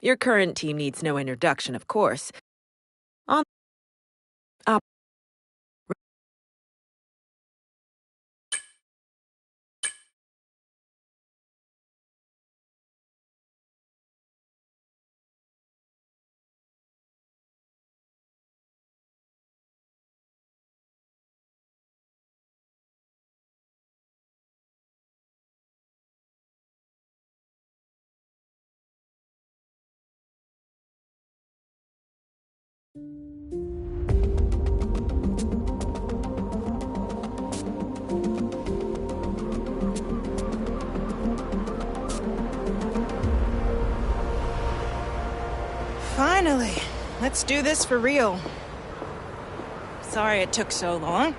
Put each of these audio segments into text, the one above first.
Your current team needs no introduction, of course. On up. Finally, let's do this for real. Sorry it took so long.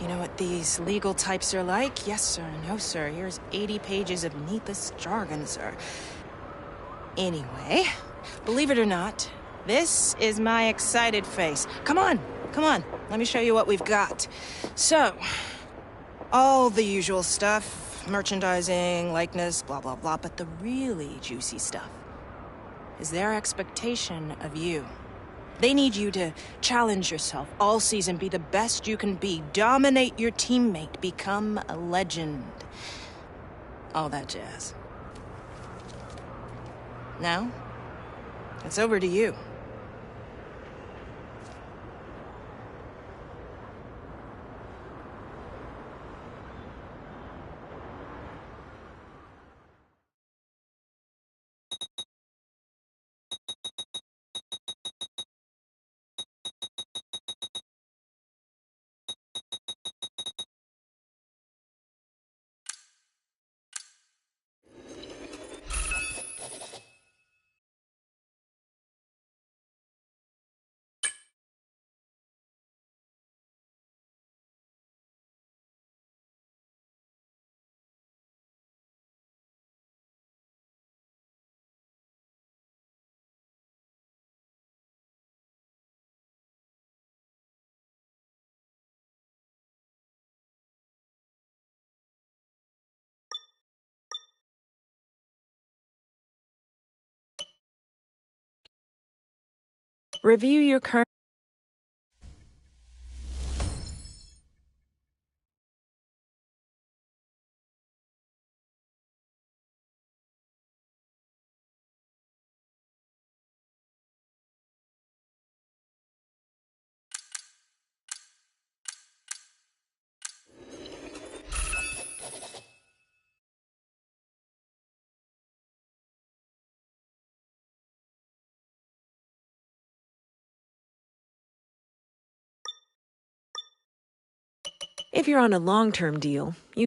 You know what these legal types are like? Yes, sir. No, sir. Here's 80 pages of needless jargon, sir. Anyway, believe it or not, this is my excited face. Come on, come on. Let me show you what we've got. So, all the usual stuff. Merchandising, likeness, blah, blah, blah. But the really juicy stuff is their expectation of you. They need you to challenge yourself all season, be the best you can be, dominate your teammate, become a legend. All that jazz. Now, it's over to you. Review your current. If you're on a long-term deal, you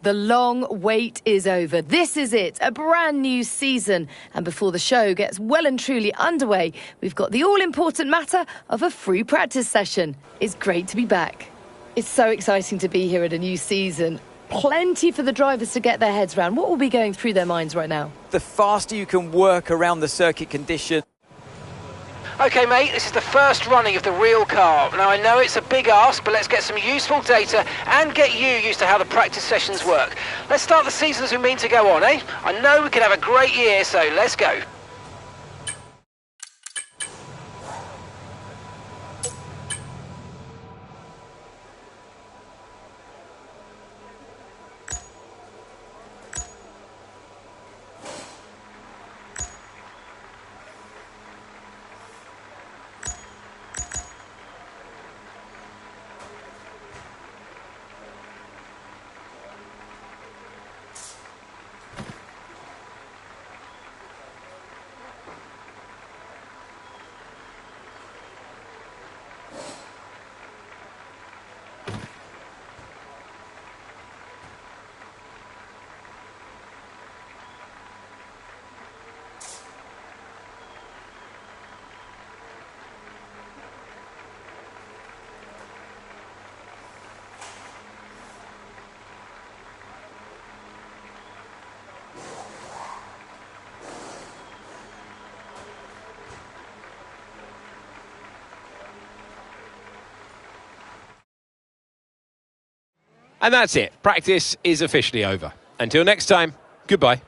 The long wait is over. This is it, a brand new season. And before the show gets well and truly underway, we've got the all-important matter of a free practice session. It's great to be back. It's so exciting to be here at a new season. Plenty for the drivers to get their heads around. What will be going through their minds right now? The faster you can work around the circuit condition. Okay, mate, this is the first running of the real car. Now, I know it's a big ask, but let's get some useful data and get you used to how the practice sessions work. Let's start the season as we mean to go on, eh? I know we can have a great year, so let's go. And that's it. Practice is officially over. Until next time, goodbye.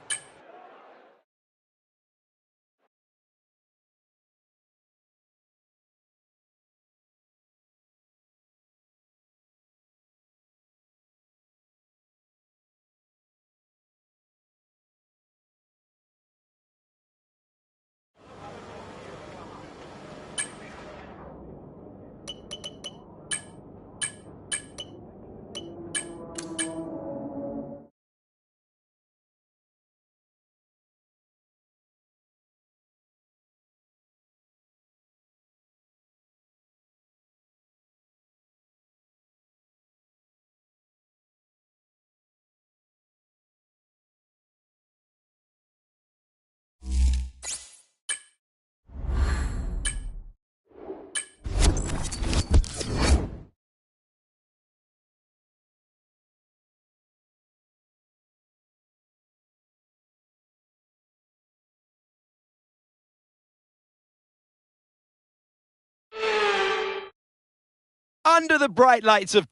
Under the bright lights of...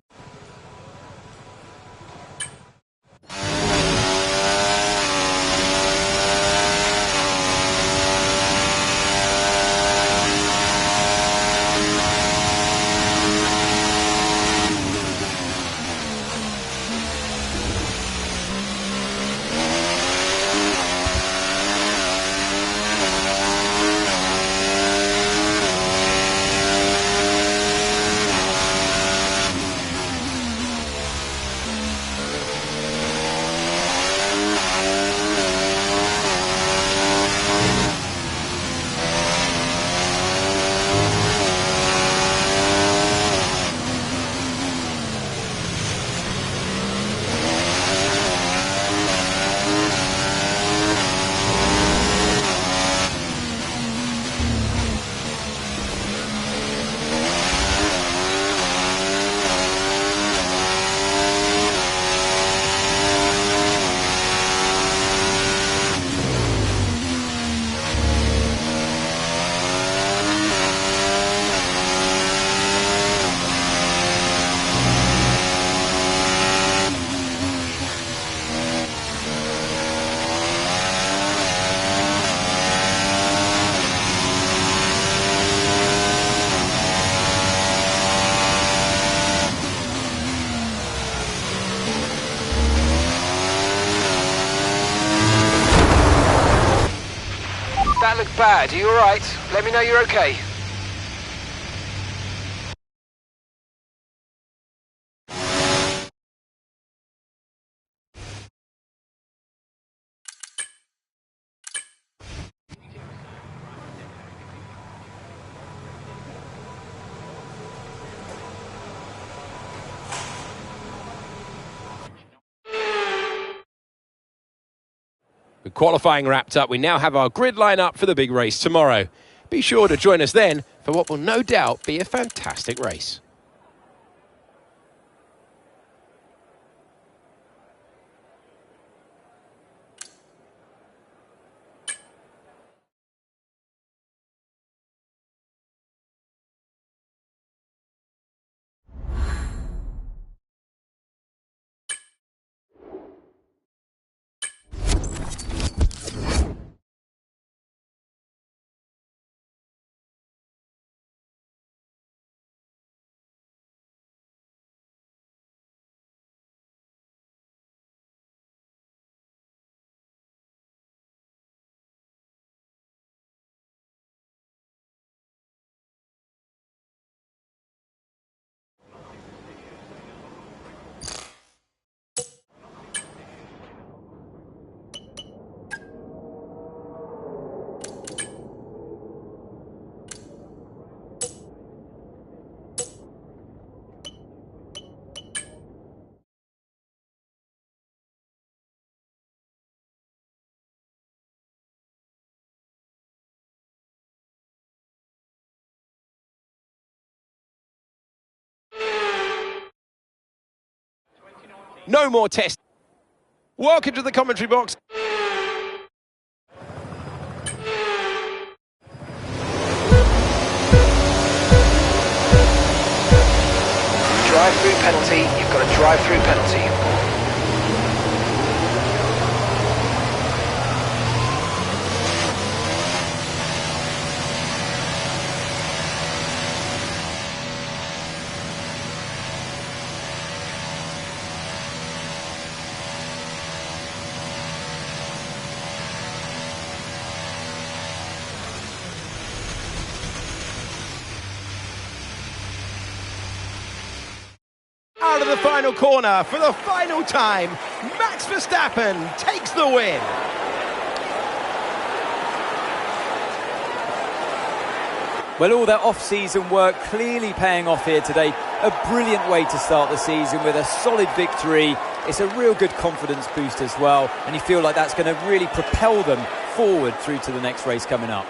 That looked bad. Are you alright? Let me know you're okay. With qualifying wrapped up, we now have our grid line up for the big race tomorrow. Be sure to join us then for what will no doubt be a fantastic race. No more tests. Welcome to the commentary box. Drive-through penalty. You've got a drive-through penalty. Out of the final corner for the final time, Max Verstappen takes the win. Well, all that off-season work clearly paying off here today. A brilliant way to start the season with a solid victory. It's a real good confidence boost as well, and you feel like that's going to really propel them forward through to the next race coming up.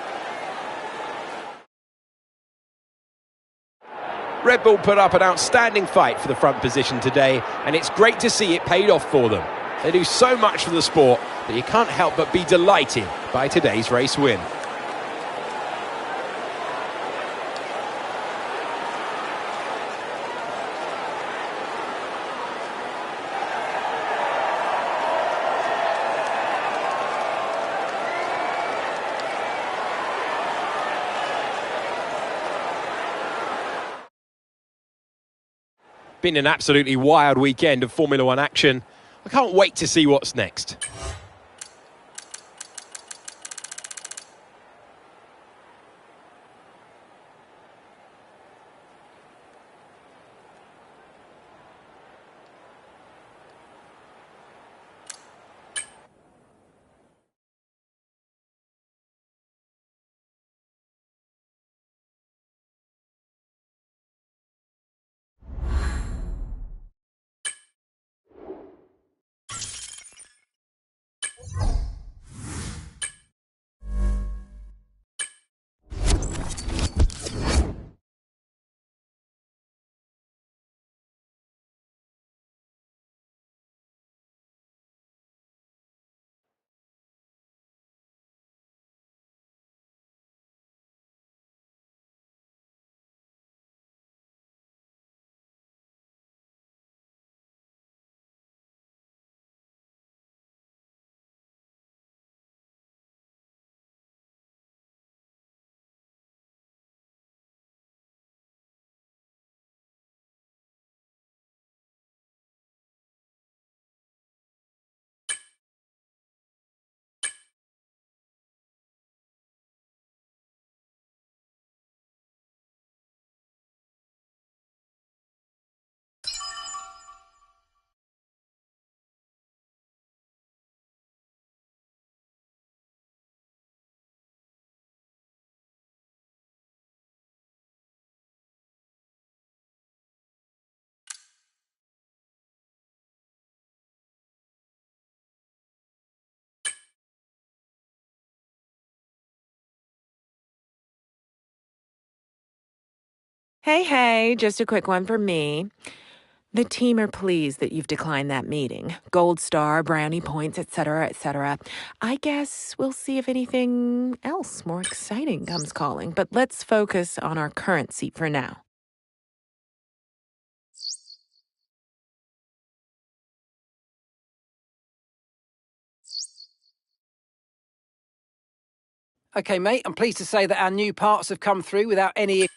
Red Bull put up an outstanding fight for the front position today, and it's great to see it paid off for them. They do so much for the sport that you can't help but be delighted by today's race win. Been an absolutely wild weekend of Formula One action. I can't wait to see what's next. Hey, just a quick one for me. The team are pleased that you've declined that meeting. Gold star, brownie points, etc., etc. I guess we'll see if anything else more exciting comes calling, but let's focus on our current seat for now. Okay, mate, I'm pleased to say that our new parts have come through without any...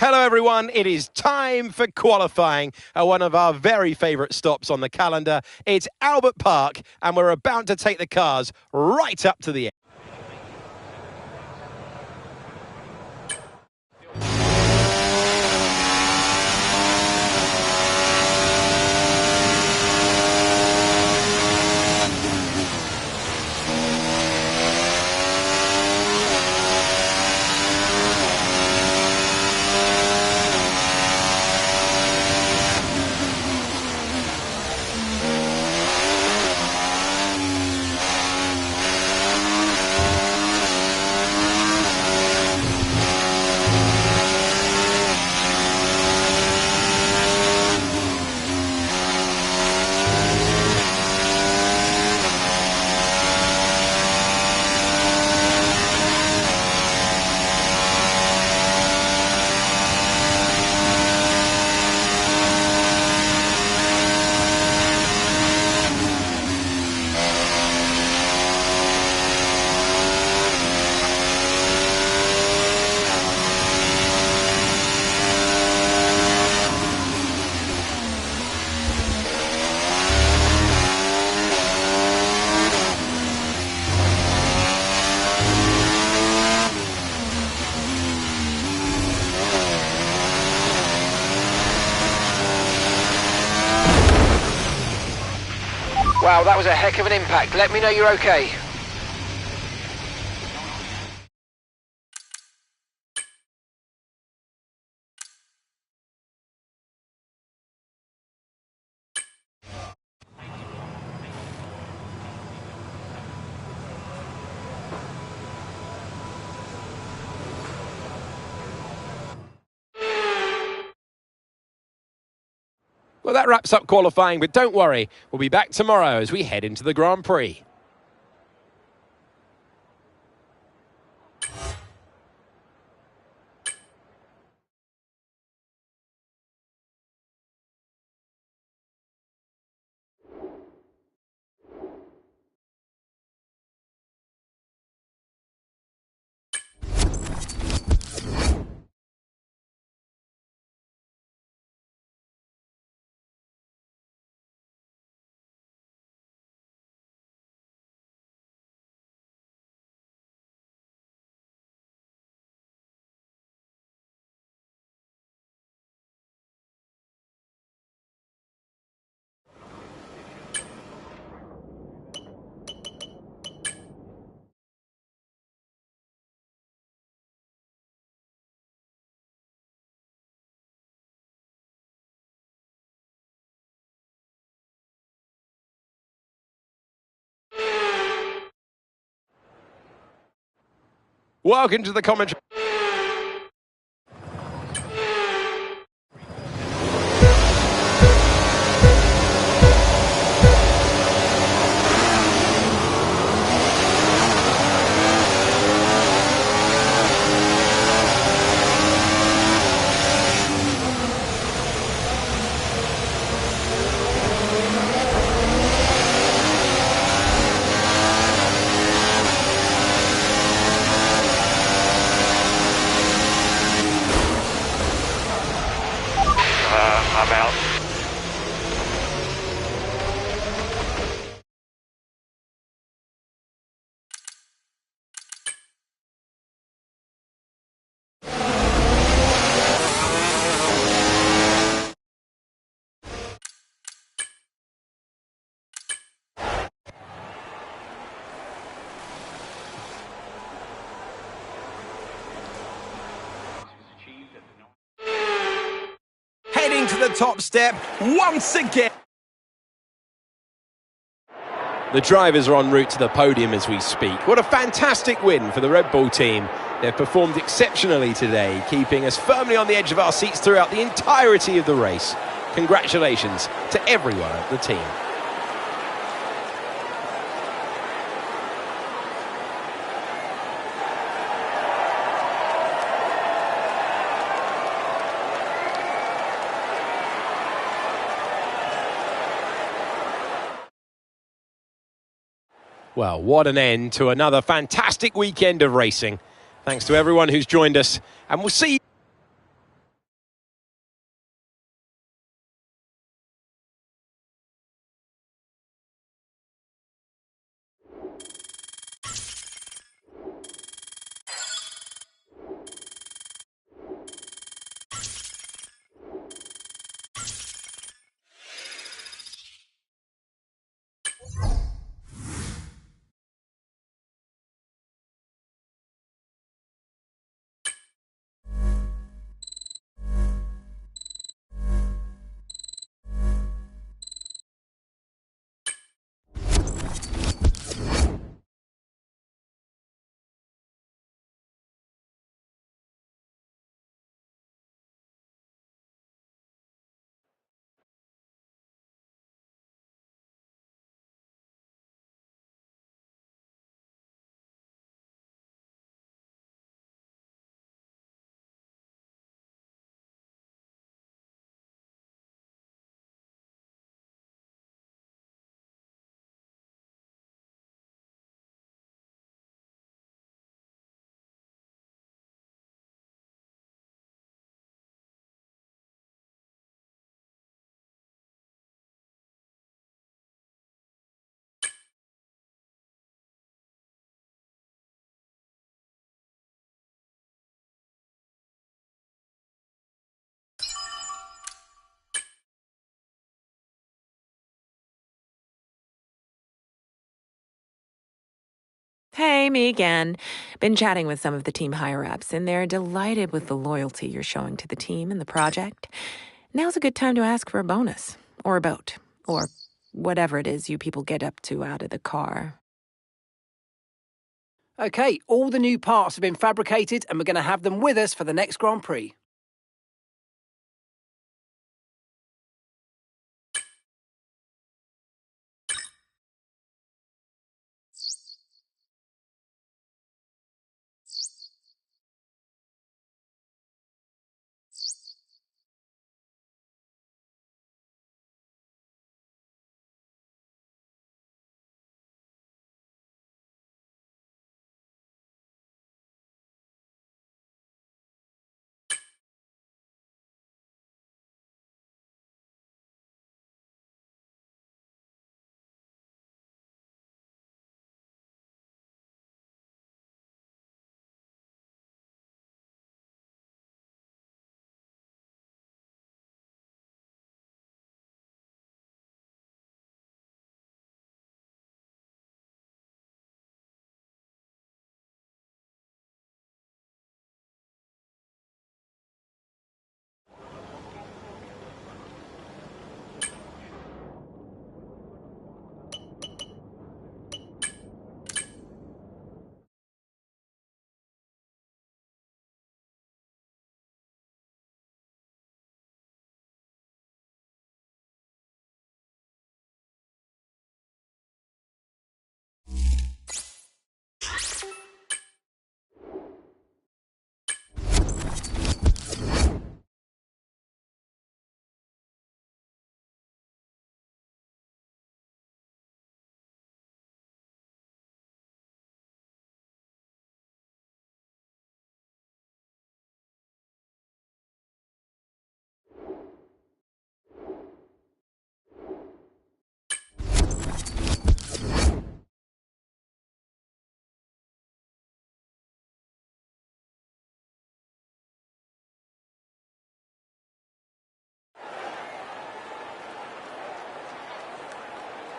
Hello everyone, it is time for qualifying at one of our very favourite stops on the calendar. It's Albert Park and we're about to take the cars right up to the end. Wow, that was a heck of an impact. Let me know you're okay. Well, that wraps up qualifying, but don't worry, we'll be back tomorrow as we head into the Grand Prix. Welcome to the commentary. to the top step once again. The drivers are en route to the podium as we speak. What a fantastic win for the Red Bull team. They've performed exceptionally today, keeping us firmly on the edge of our seats throughout the entirety of the race. Congratulations to everyone at the team. Well, what an end to another fantastic weekend of racing. Thanks to everyone who's joined us, and we'll see you. Hey, me again. Been chatting with some of the team higher-ups, and they're delighted with the loyalty you're showing to the team and the project. Now's a good time to ask for a bonus, or a boat, or whatever it is you people get up to out of the car. Okay, all the new parts have been fabricated and we're going to have them with us for the next Grand Prix.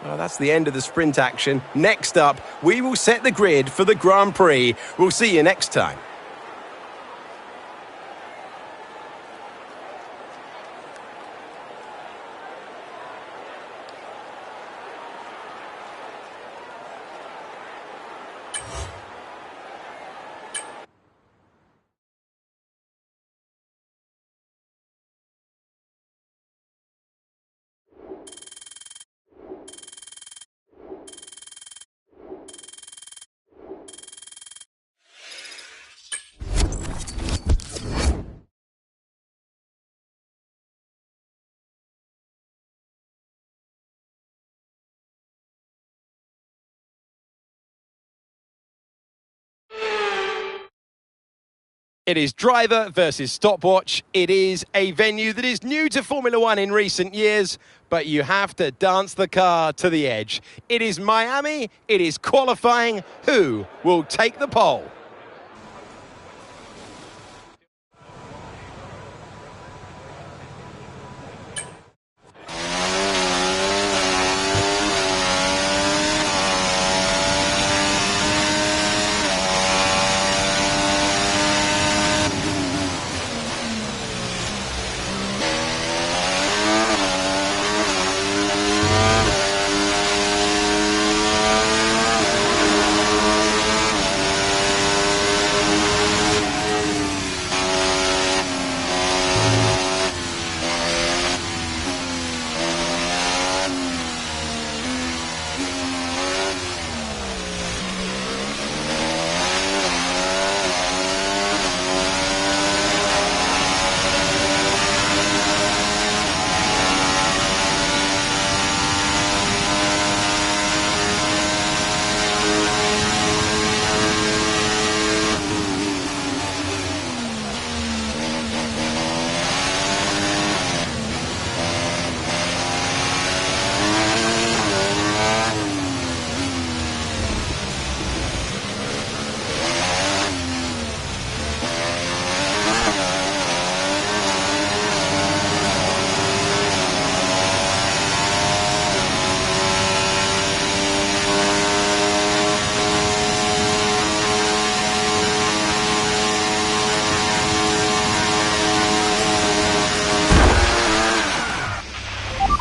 Well, that's the end of the sprint action. Next up, we will set the grid for the Grand Prix. We'll see you next time. It is driver versus stopwatch. It is a venue that is new to Formula One in recent years, but you have to dance the car to the edge. It is Miami, it is qualifying. Who will take the pole?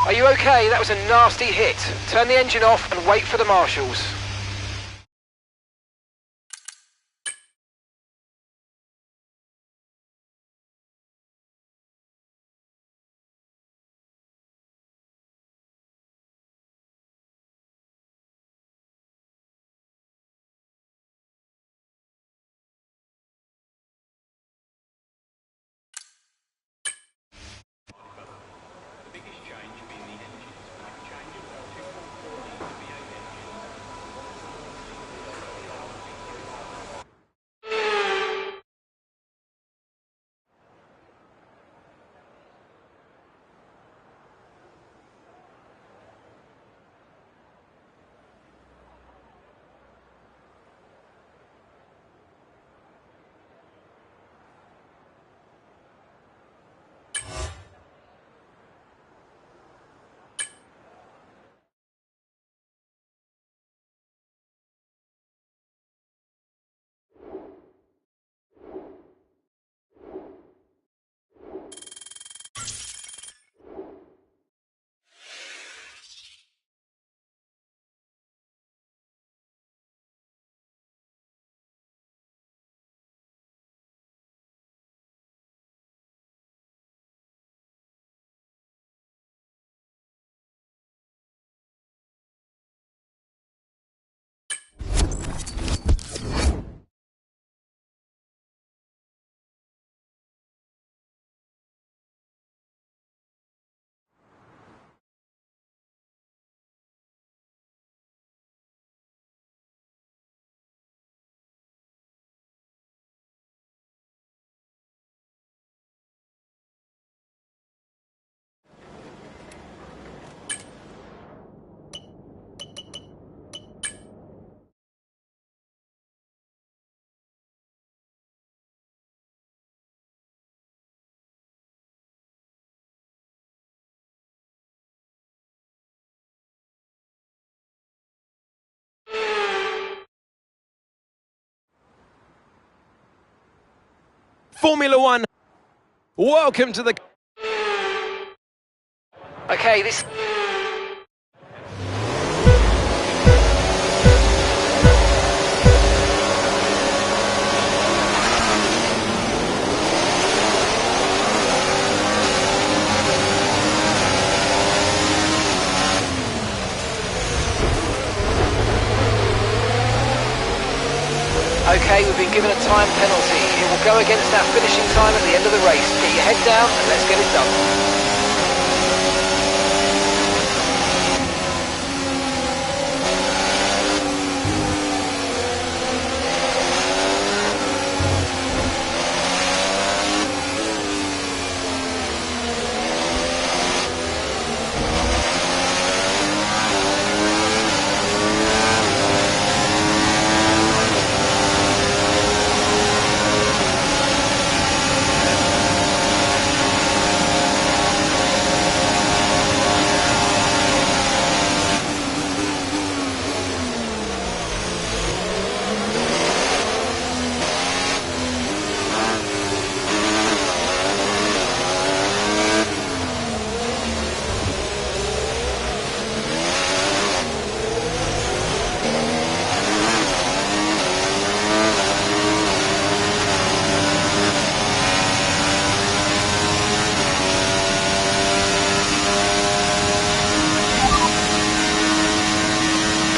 Are you okay? That was a nasty hit. Turn the engine off and wait for the marshals. Formula One, welcome to the... Okay, this... Okay, we've been given a time penalty. It will go against our finishing time at the end of the race. Get your head down and let's get it done.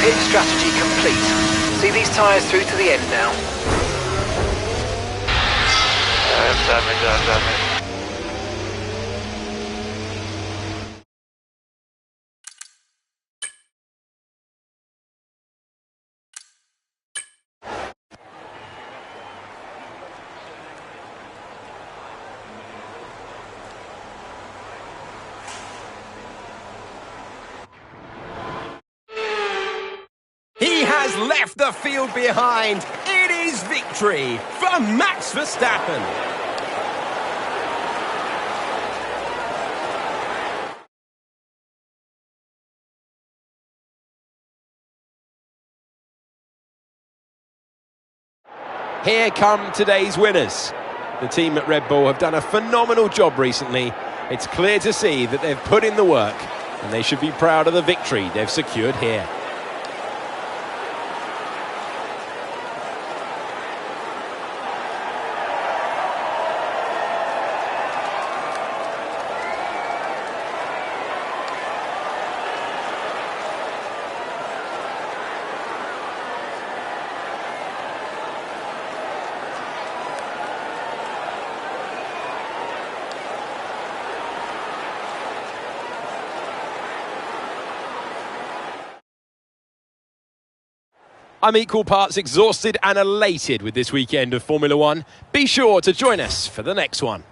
Pit strategy complete. See these tyres through to the end now. Damage. He has left the field behind. It is victory for Max Verstappen. Here come today's winners. The team at Red Bull have done a phenomenal job recently. It's clear to see that they've put in the work, and they should be proud of the victory they've secured here. I'm equal parts exhausted and elated with this weekend of Formula One. Be sure to join us for the next one.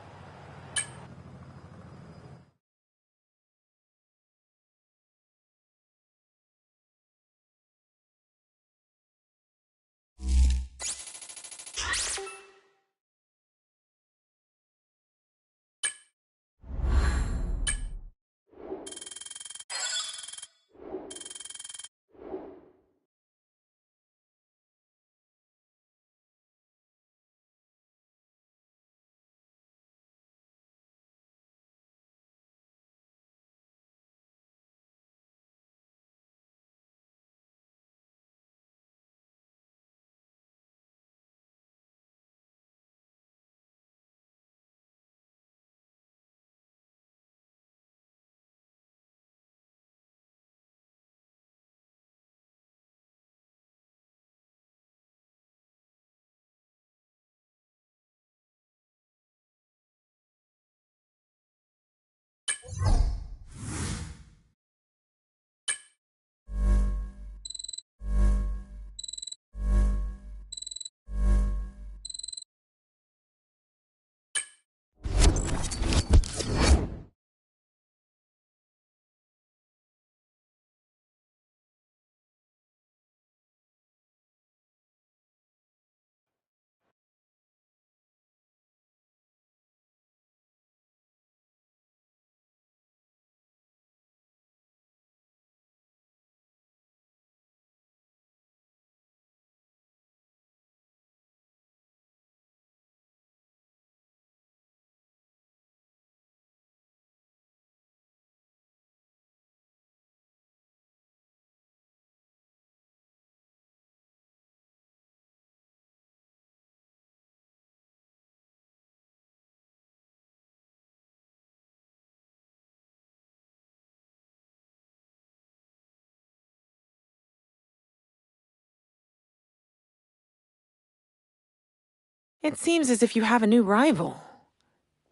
It seems as if you have a new rival.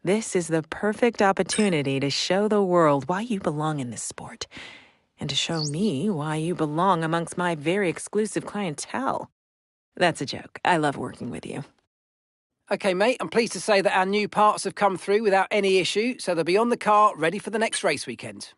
This is the perfect opportunity to show the world why you belong in this sport, and to show me why you belong amongst my very exclusive clientele. That's a joke. I love working with you. Okay, mate, I'm pleased to say that our new parts have come through without any issue, so they'll be on the car, ready for the next race weekend.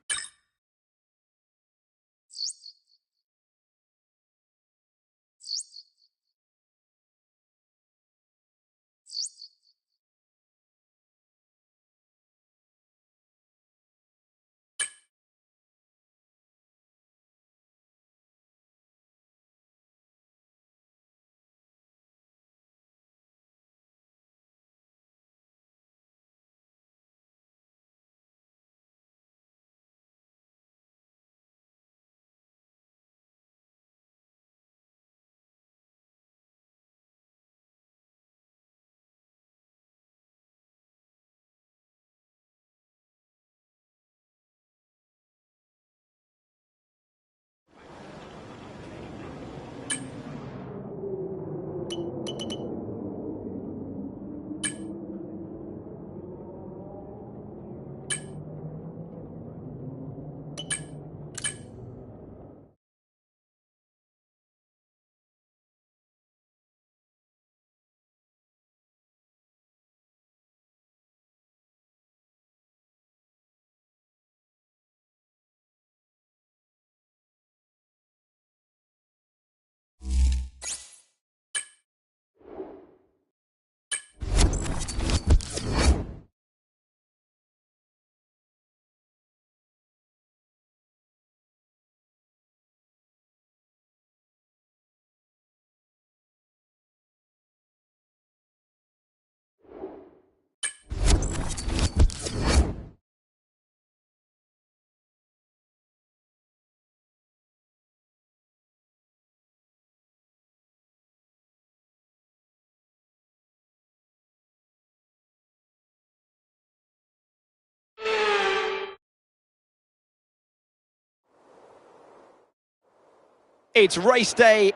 It's race day.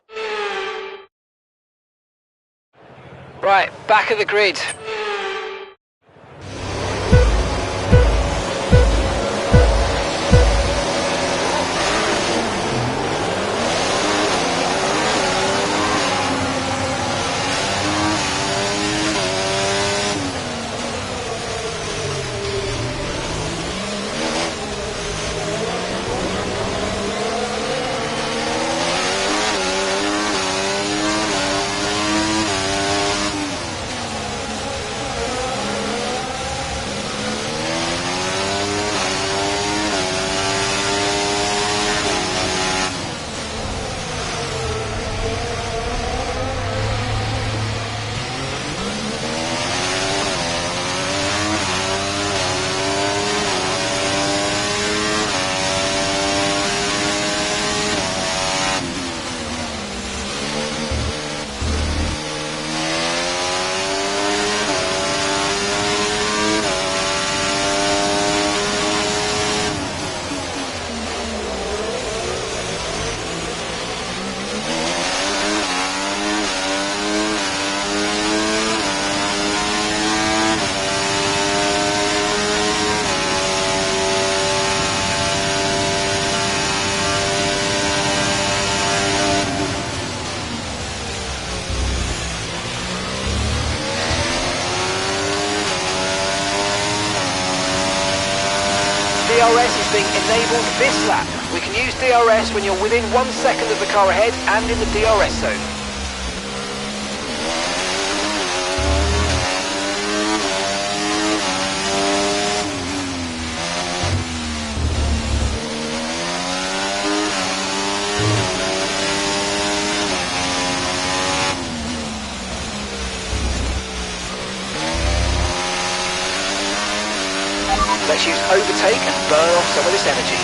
Right, back of the grid. DRS is being enabled this lap. We can use DRS when you're within 1 second of the car ahead and in the DRS zone. Let's use overtake and burn off some of this energy.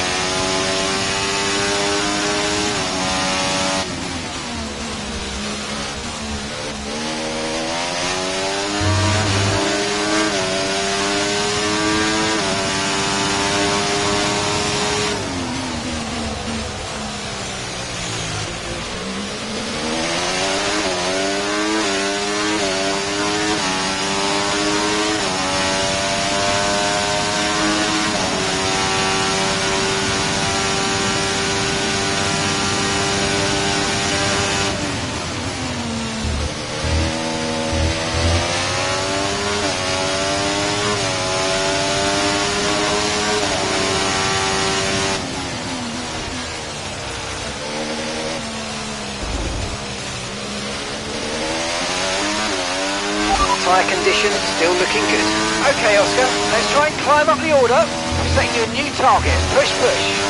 Tyre condition still looking good. Okay, Oscar, let's try and climb up the order. I'm setting you a new target. Push, push.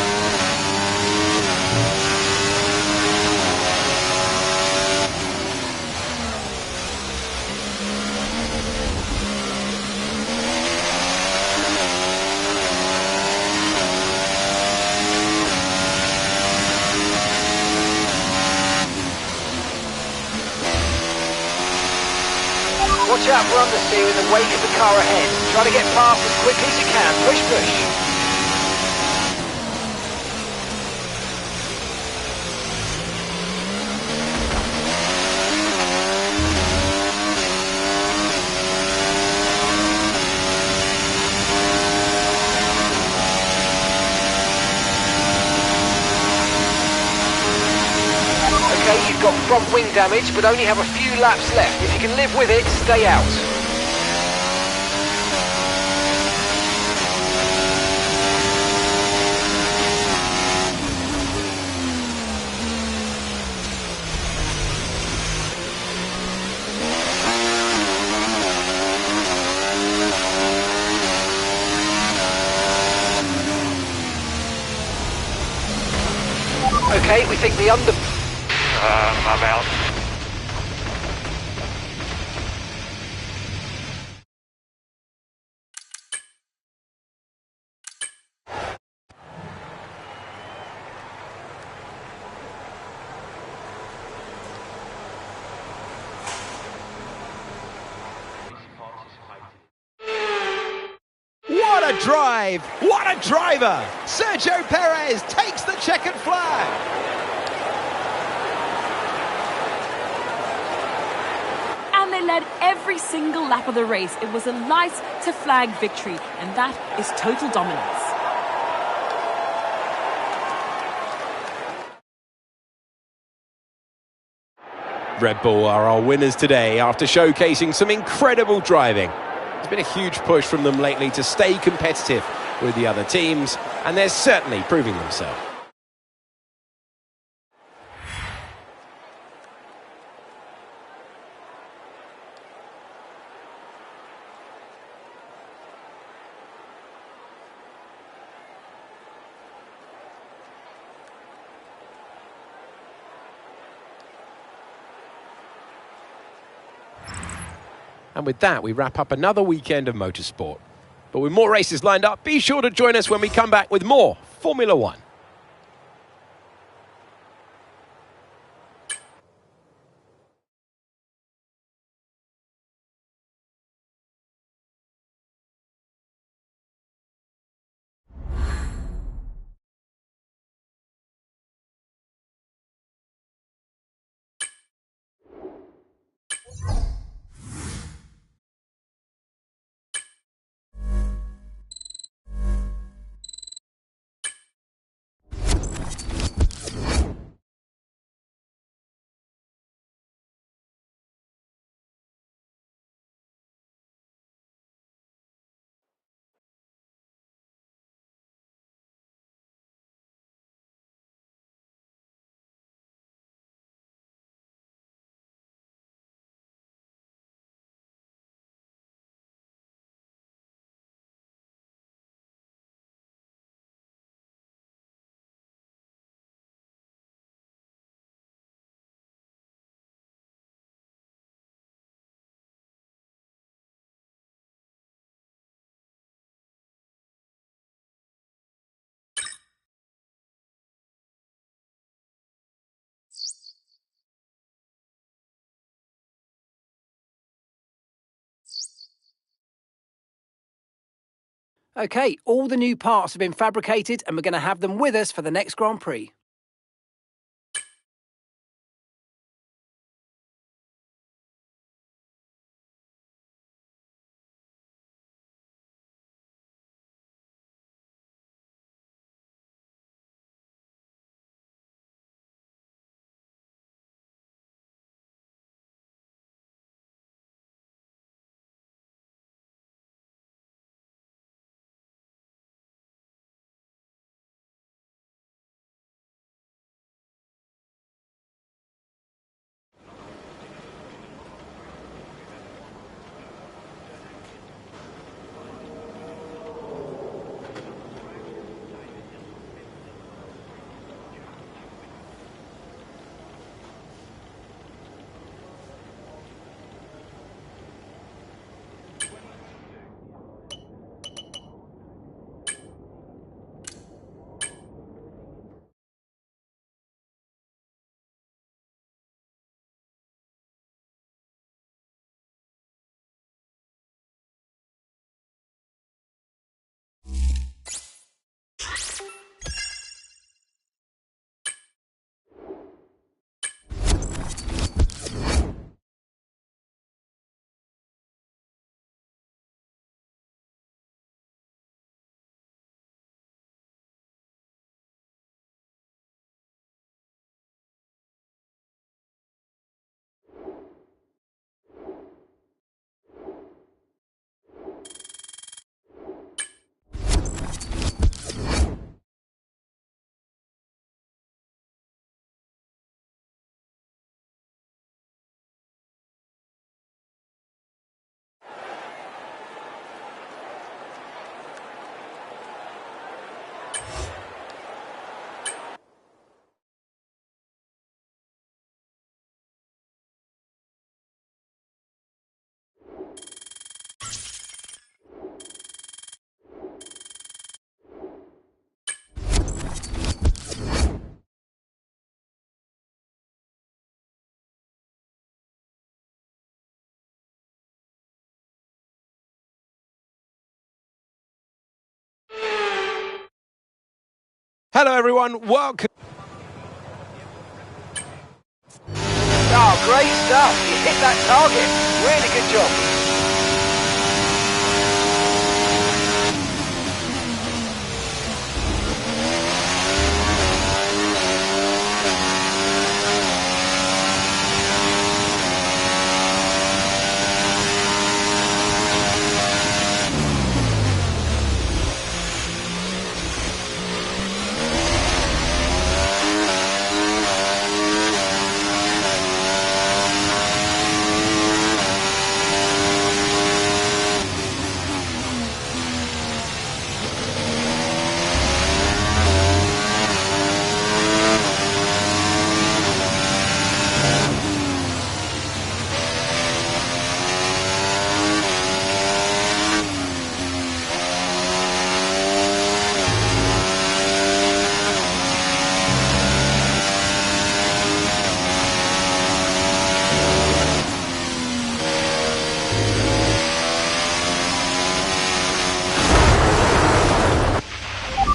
Watch out for understeer in the wake of the car ahead. Try to get past as quickly as you can. Push, push. Okay, you've got front wing damage, but only have a few laps left. If you can live with it, stay out. Okay, we think the under... I'm out. What a drive! What a driver! Sergio Perez takes the checkered flag. And they led every single lap of the race. It was a light to flag victory, and that is total dominance. Red Bull are our winners today after showcasing some incredible driving. There's been a huge push from them lately to stay competitive with the other teams, and they're certainly proving themselves. And with that, we wrap up another weekend of motorsport. But with more races lined up, be sure to join us when we come back with more Formula One. Okay, all the new parts have been fabricated and we're going to have them with us for the next Grand Prix. Hello everyone, welcome. Oh, great stuff. You hit that target. Really good job.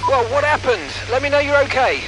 Well, what happened? Let me know you're okay.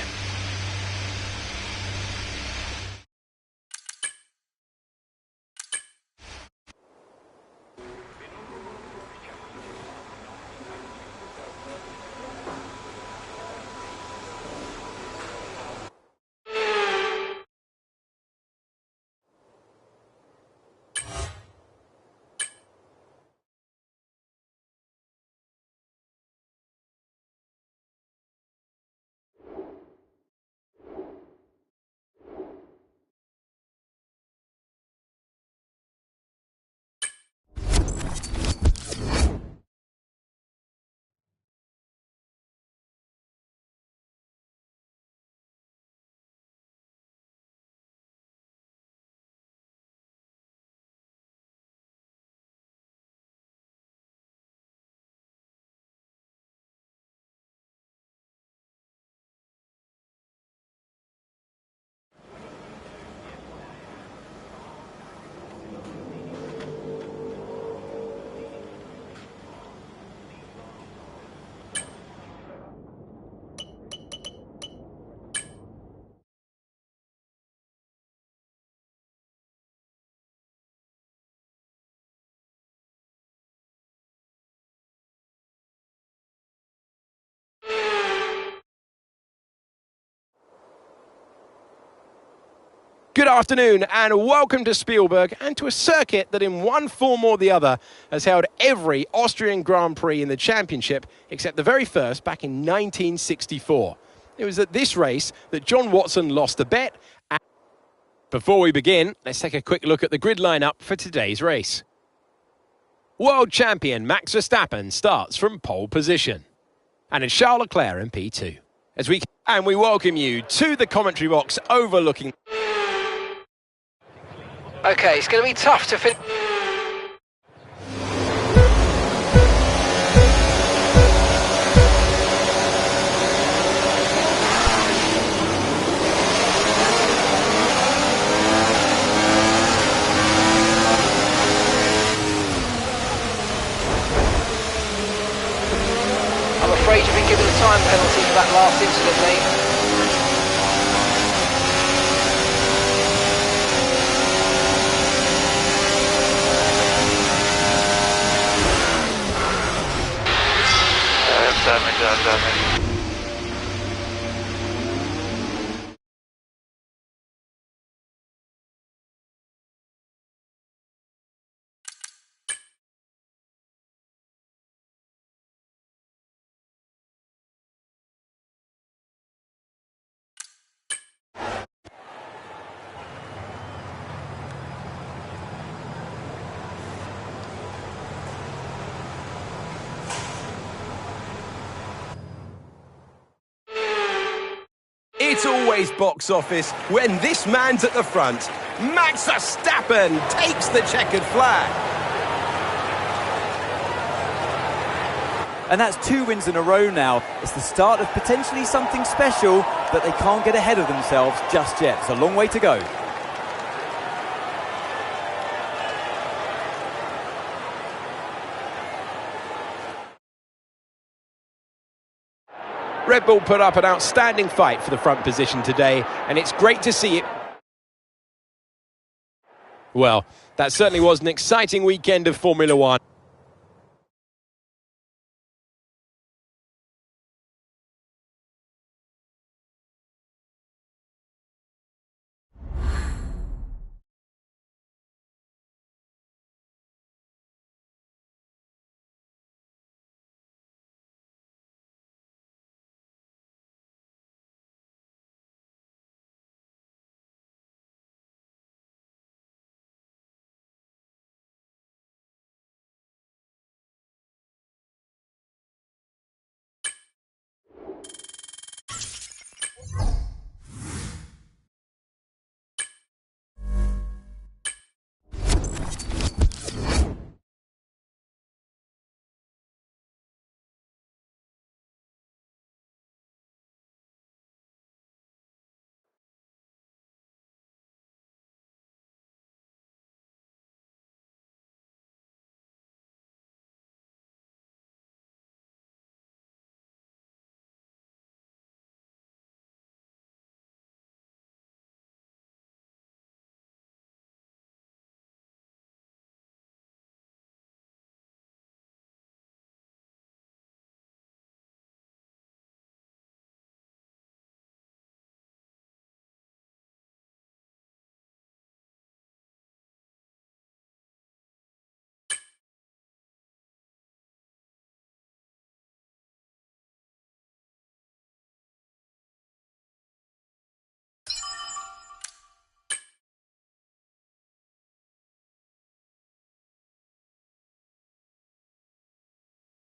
Good afternoon and welcome to Spielberg and to a circuit that in one form or the other has held every Austrian Grand Prix in the championship except the very first back in 1964. It was at this race that John Watson lost a bet. Before we begin, let's take a quick look at the grid lineup for today's race. World champion Max Verstappen starts from pole position. And it's Charles Leclerc in P2. And we welcome you to the commentary box overlooking... Okay, it's going to be tough to finish. I'm afraid you've been given a time penalty for that last incident, mate. Damage. It's always box office when this man's at the front. Max Verstappen takes the checkered flag. And that's 2 wins in a row now. It's the start of potentially something special, but they can't get ahead of themselves just yet. It's a long way to go. Red Bull put up an outstanding fight for the front position today, and it's great to see it. Well, that certainly was an exciting weekend of Formula One.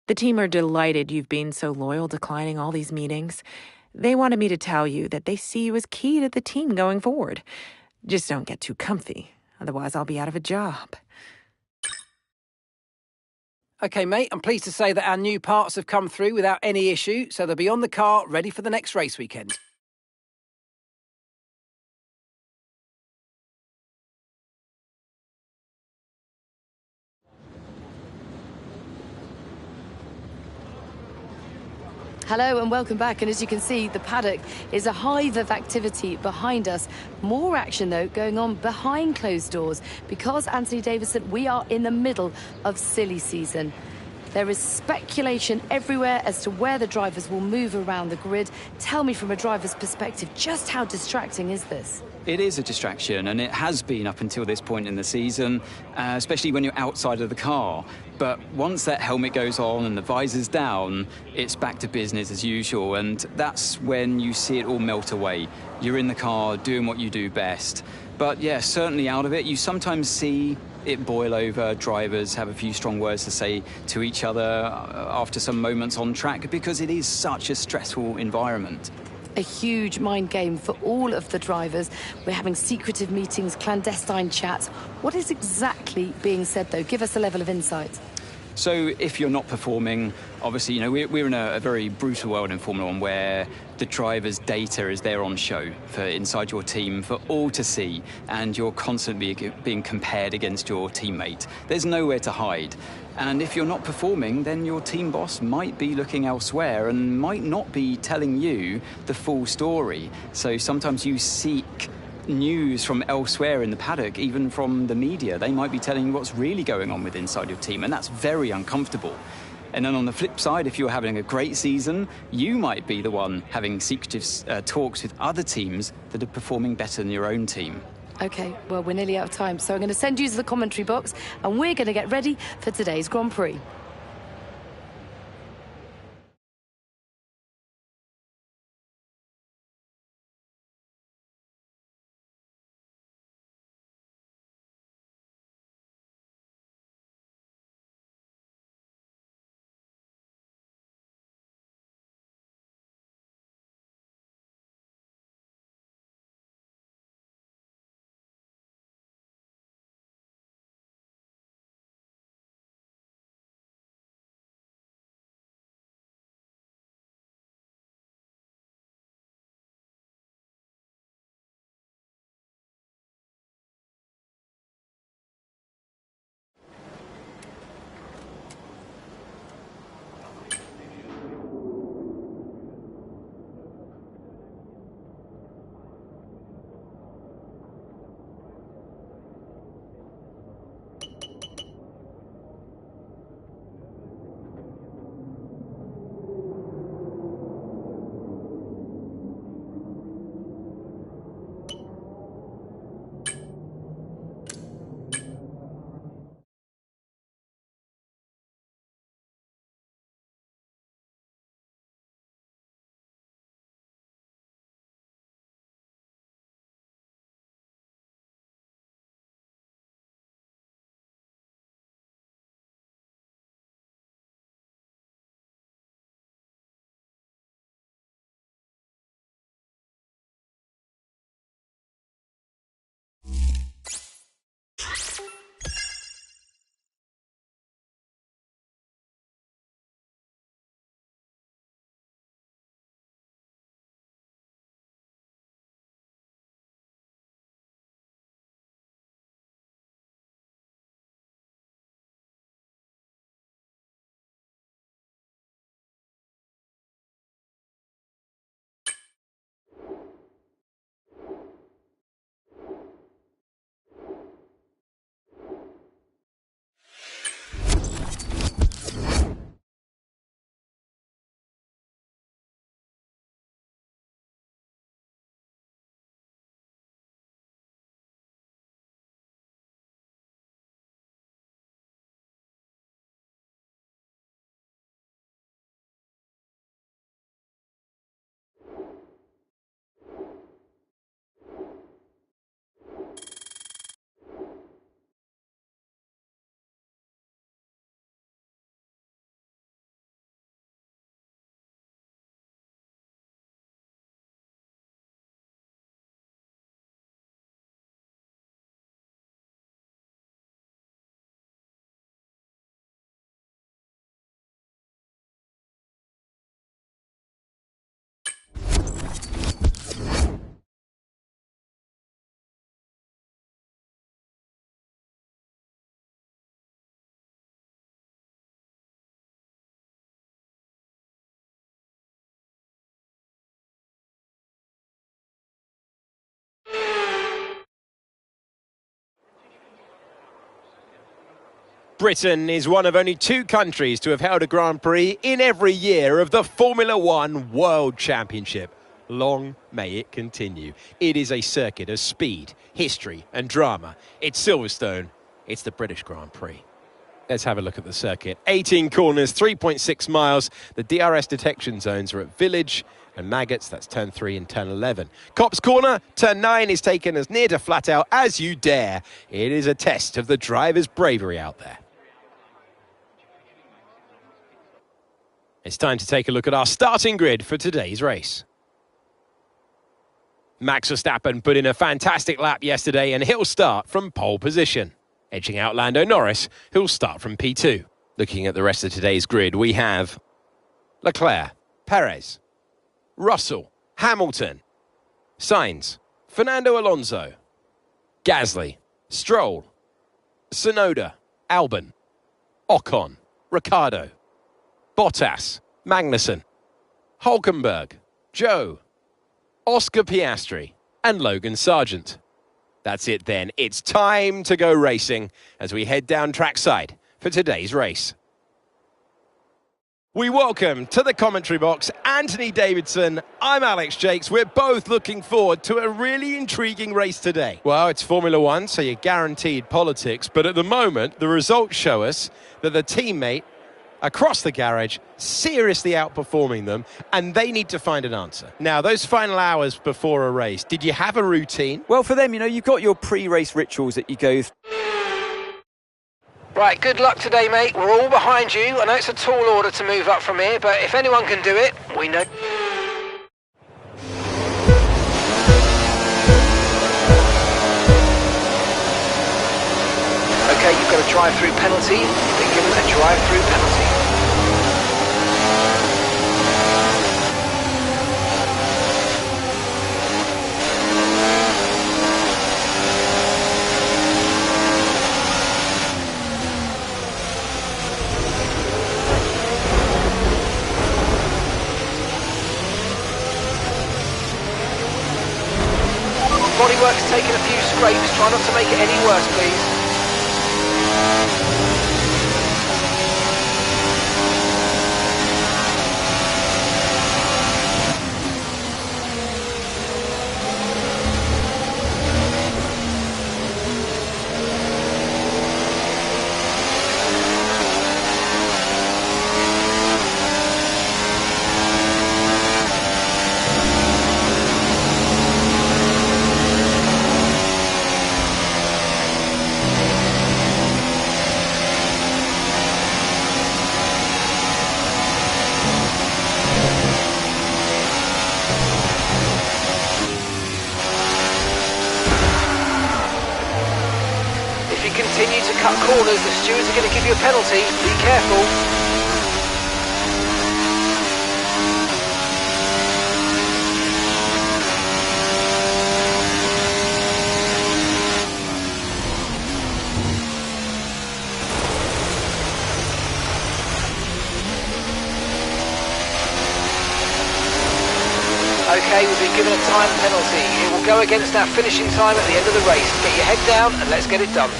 The team are delighted you've been so loyal, declining all these meetings. They wanted me to tell you that they see you as key to the team going forward. Just don't get too comfy, otherwise I'll be out of a job. Okay, mate, I'm pleased to say that our new parts have come through without any issue, so they'll be on the car, ready for the next race weekend. Hello and welcome back, and as you can see, the paddock is a hive of activity behind us. More action though going on behind closed doors because, Anthony Davison, we are in the middle of silly season. There is speculation everywhere as to where the drivers will move around the grid. Tell me, from a driver's perspective, just how distracting is this? It is a distraction, and it has been up until this point in the season, especially when you're outside of the car. But once that helmet goes on and the visor's down, it's back to business as usual, and that's when you see it all melt away. You're in the car doing what you do best. But yeah, certainly out of it, you sometimes see it boil over. Drivers have a few strong words to say to each other after some moments on track because it is such a stressful environment. A huge mind game for all of the drivers. We're having secretive meetings, clandestine chats. What is exactly being said, though? Give us a level of insight. So if you're not performing, obviously, you know, we're in a very brutal world in Formula One where the driver's data is there on show for inside your team for all to see, and you're constantly being compared against your teammate. There's nowhere to hide. And if you're not performing, then your team boss might be looking elsewhere and might not be telling you the full story. So sometimes you seek news from elsewhere in the paddock, even from the media. They might be telling you what's really going on with inside your team, and that's very uncomfortable. And then on the flip side, if you're having a great season, you might be the one having secretive talks with other teams that are performing better than your own team. OK, well, we're nearly out of time, so I'm going to send you to the commentary box, and we're going to get ready for today's Grand Prix. Britain is one of only 2 countries to have held a Grand Prix in every year of the Formula One World Championship. Long may it continue. It is a circuit of speed, history and drama. It's Silverstone. It's the British Grand Prix. Let's have a look at the circuit. 18 corners, 3.6 miles. The DRS detection zones are at Village and Maggots. That's turn 3 and turn 11. Copse Corner, turn 9 is taken as near to flat out as you dare. It is a test of the driver's bravery out there. It's time to take a look at our starting grid for today's race. Max Verstappen put in a fantastic lap yesterday and he'll start from pole position, edging out Lando Norris, who'll start from P2. Looking at the rest of today's grid, we have Leclerc, Perez, Russell, Hamilton, Sainz, Fernando Alonso, Gasly, Stroll, Tsunoda, Albon, Ocon, Ricciardo, Bottas, Magnussen, Hülkenberg, Joe, Oscar Piastri and Logan Sargent. That's it then. It's time to go racing as we head down trackside for today's race. We welcome to the commentary box Anthony Davidson. I'm Alex Jakes. We're both looking forward to a really intriguing race today. Well, it's Formula One, so you're guaranteed politics. But at the moment, the results show us that the teammate across the garage seriously outperforming them, and they need to find an answer. Now, those final hours before a race, did you have a routine? Well, for them, you've got your pre-race rituals that you go through. Right, good luck today, mate. We're all behind you. I know it's a tall order to move up from here, but if anyone can do it, we know. Okay, you've got a drive-through penalty. You've been given a drive-through penalty. Bodywork's taken a few scrapes. Try not to make it any worse, please. to cut corners. The stewards are going to give you a penalty. Be careful. Okay, we've been given a time penalty. It will go against our finishing time at the end of the race. Get your head down and let's get it done.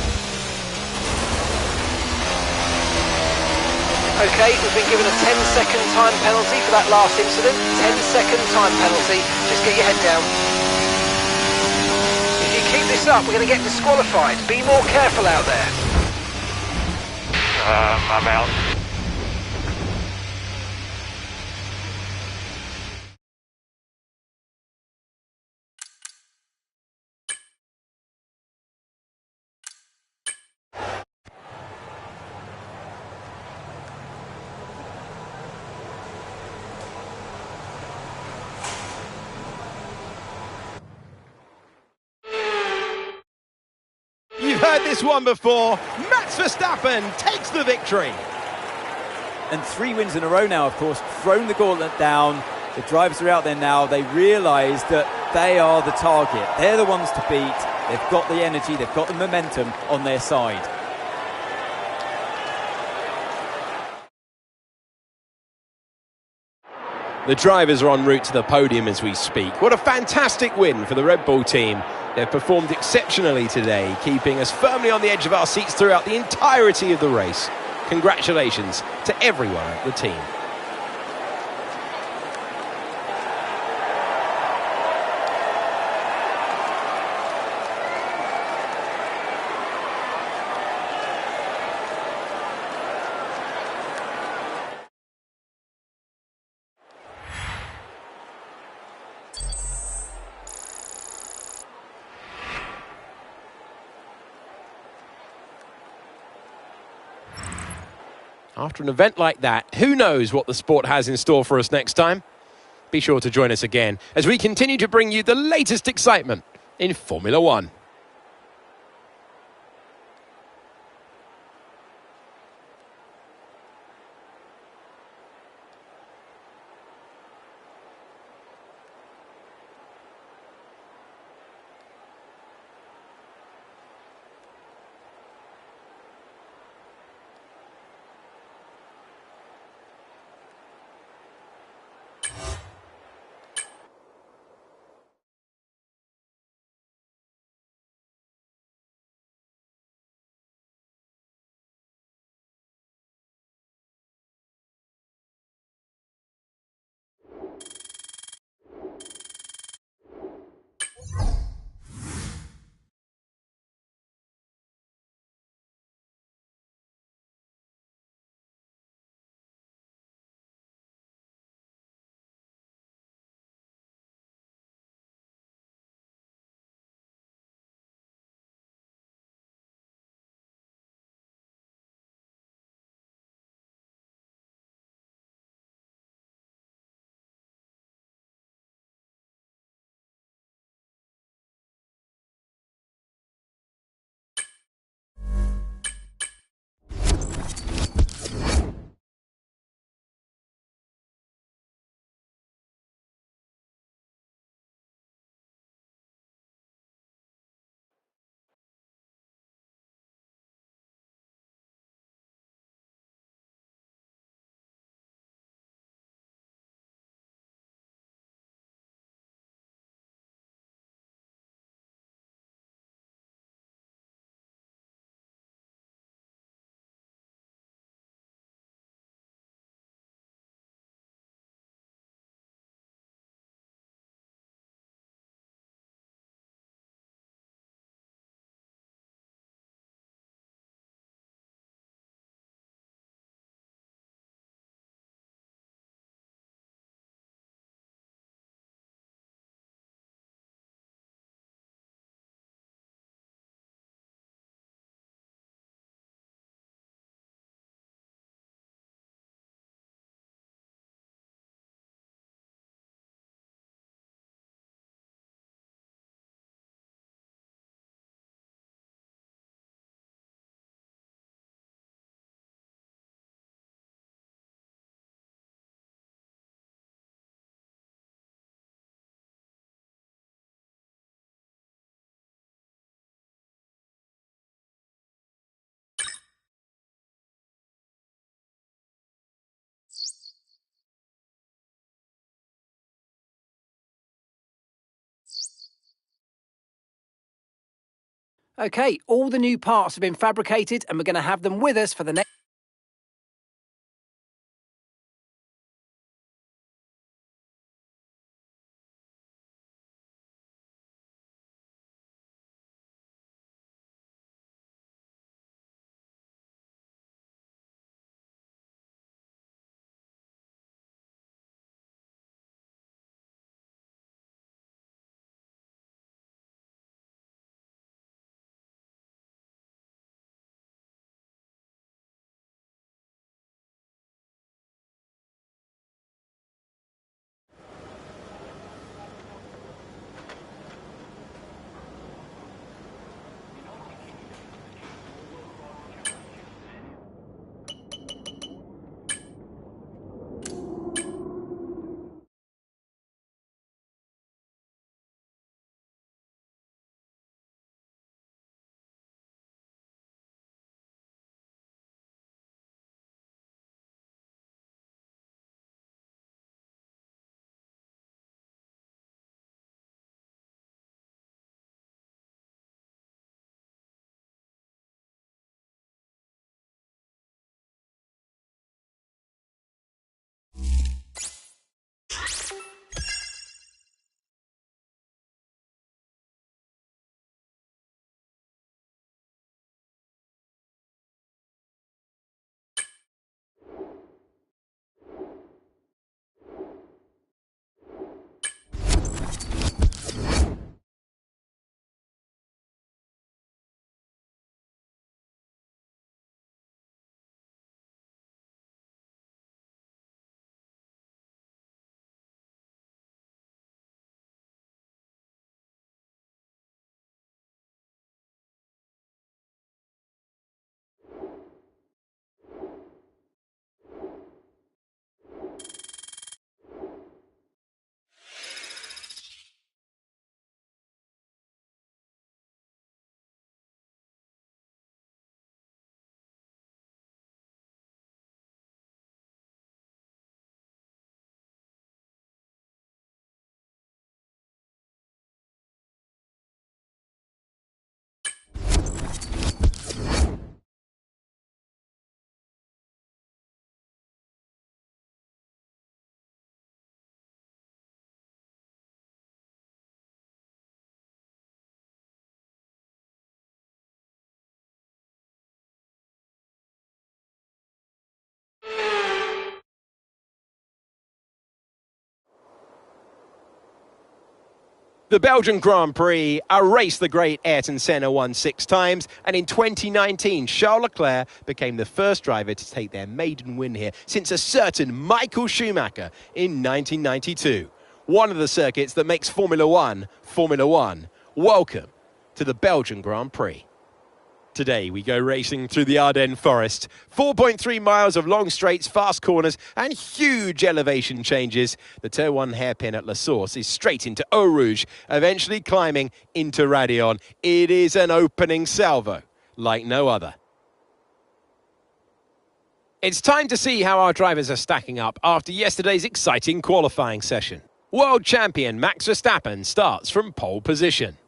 Okay, we've been given a 10-second time penalty for that last incident. 10-second time penalty. Just get your head down. If you keep this up, we're going to get disqualified. Be more careful out there. I'm out. You've heard this one before. Max Verstappen takes the victory. And 3 wins in a row now, of course, thrown the gauntlet down. The drivers are out there now. They realise that they are the target. They're the ones to beat. They've got the energy, they've got the momentum on their side. The drivers are en route to the podium as we speak. What a fantastic win for the Red Bull team. They've performed exceptionally today, keeping us firmly on the edge of our seats throughout the entirety of the race. Congratulations to everyone at the team. After an event like that, who knows what the sport has in store for us next time? Be sure to join us again as we continue to bring you the latest excitement in Formula One. Okay, all the new parts have been fabricated and we're going to have them with us for the next... The Belgian Grand Prix, a race the great Ayrton Senna won 6 times, and in 2019, Charles Leclerc became the first driver to take their maiden win here since a certain Michael Schumacher in 1992. One of the circuits that makes Formula One, Formula One. Welcome to the Belgian Grand Prix. Today we go racing through the Ardennes forest. 4.3 miles of long straights, fast corners and huge elevation changes. The Turn 1 hairpin at La Source is straight into Eau Rouge, eventually climbing into Raidillon. It is an opening salvo like no other. It's time to see how our drivers are stacking up after yesterday's exciting qualifying session. World champion Max Verstappen starts from pole position,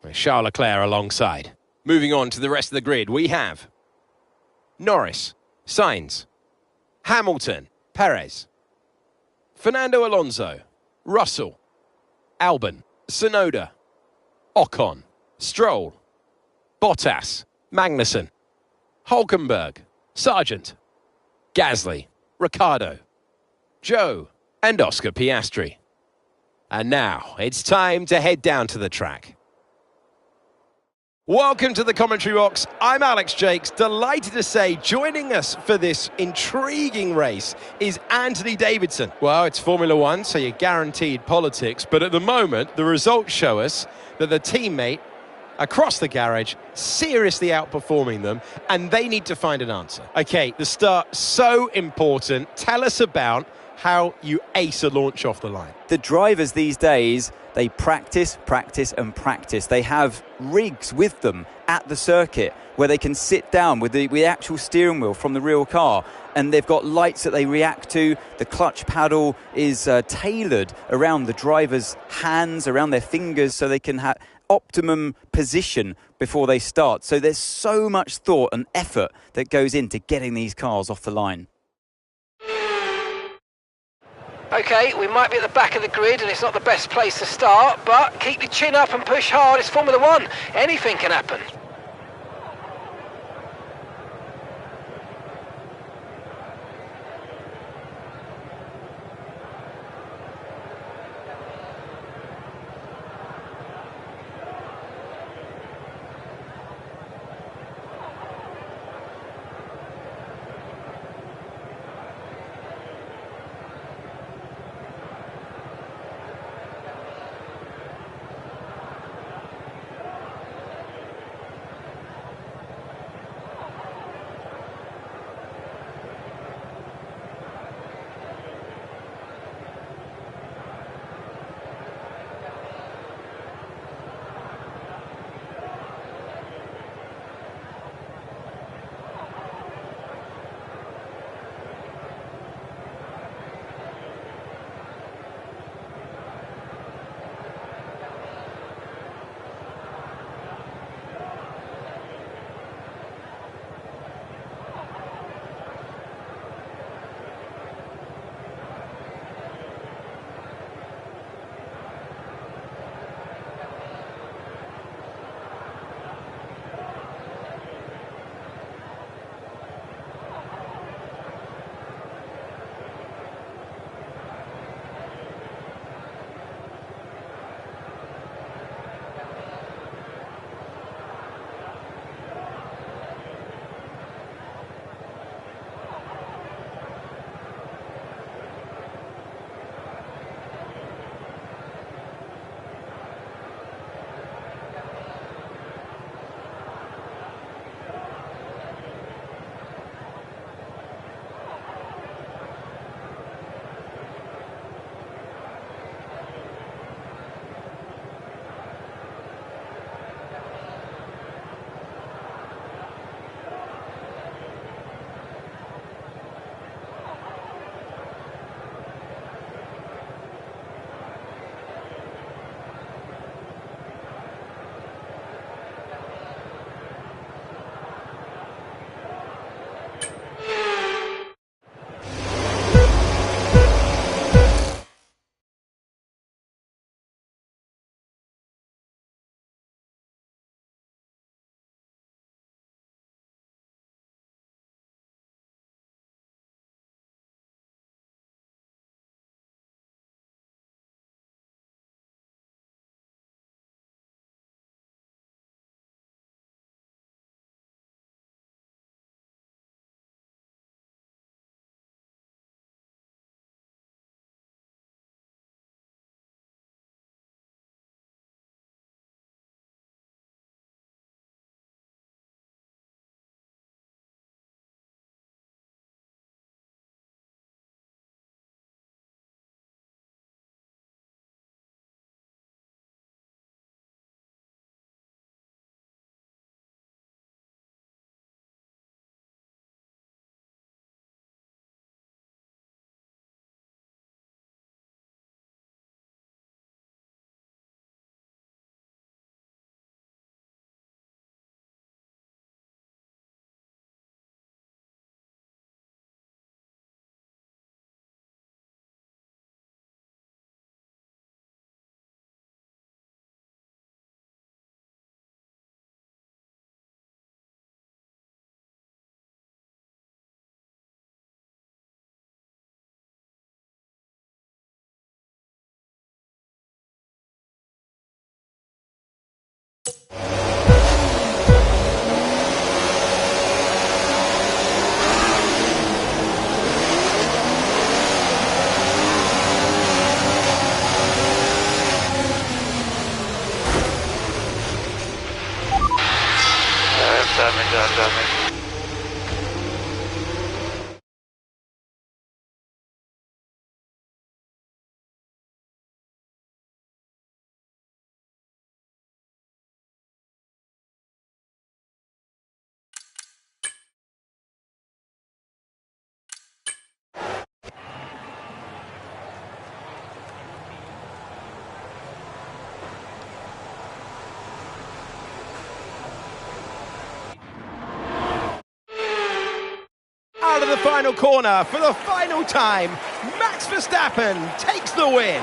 with Charles Leclerc alongside. Moving on to the rest of the grid, we have Norris, Sainz, Hamilton, Perez, Fernando Alonso, Russell, Albon, Tsunoda, Ocon, Stroll, Bottas, Magnussen, Hülkenberg, Sargent, Gasly, Ricciardo, Zhou, and Oscar Piastri. And now it's time to head down to the track. Welcome to the commentary box. I'm Alex Jakes. Delighted to say joining us for this intriguing race is Anthony Davidson. Well, it's Formula One, so you're guaranteed politics. But at the moment, the results show us that the teammate across the garage seriously outperforming them, and they need to find an answer. Okay, the start, so important. Tell us about how you ace a launch off the line. The drivers these days, they practice, practice and practice. They have rigs with them at the circuit where they can sit down with the actual steering wheel from the real car, and they've got lights that they react to. The clutch paddle is tailored around the driver's hands, around their fingers, so they can optimum position before they start. So there's so much thought and effort that goes into getting these cars off the line. Okay, we might be at the back of the grid and it's not the best place to start, but keep your chin up and push hard. It's Formula One. Anything can happen. out of the final corner for the final time. Max Verstappen takes the win.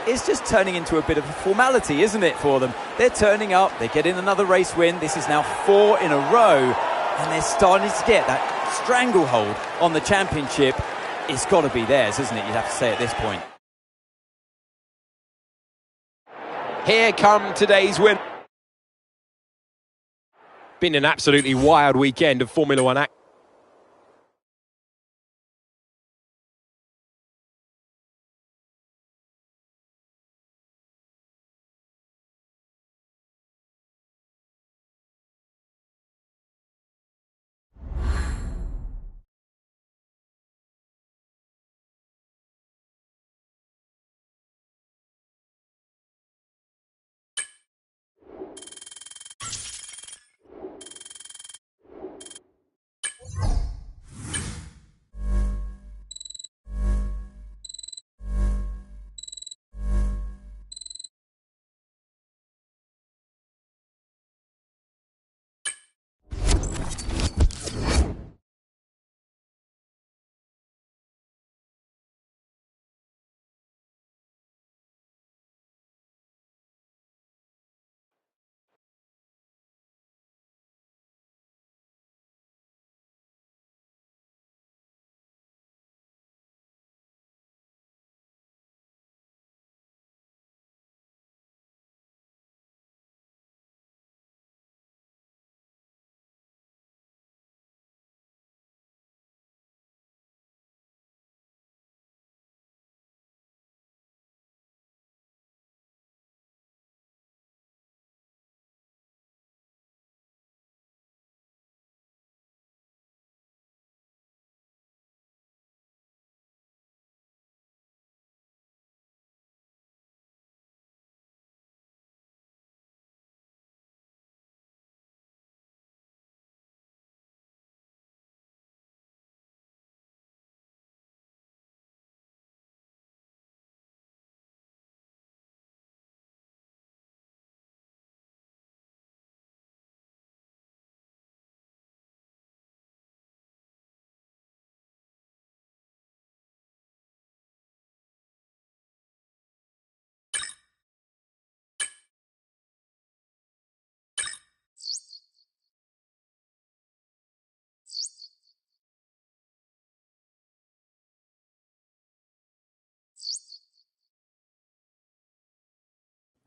It's just turning into a bit of a formality, isn't it, for them? They're turning up, they're getting another race win. This is now 4 in a row, and they're starting to get that stranglehold on the championship. It's got to be theirs, isn't it? You'd have to say at this point. Here come today's win. Been an absolutely wild weekend of Formula One action.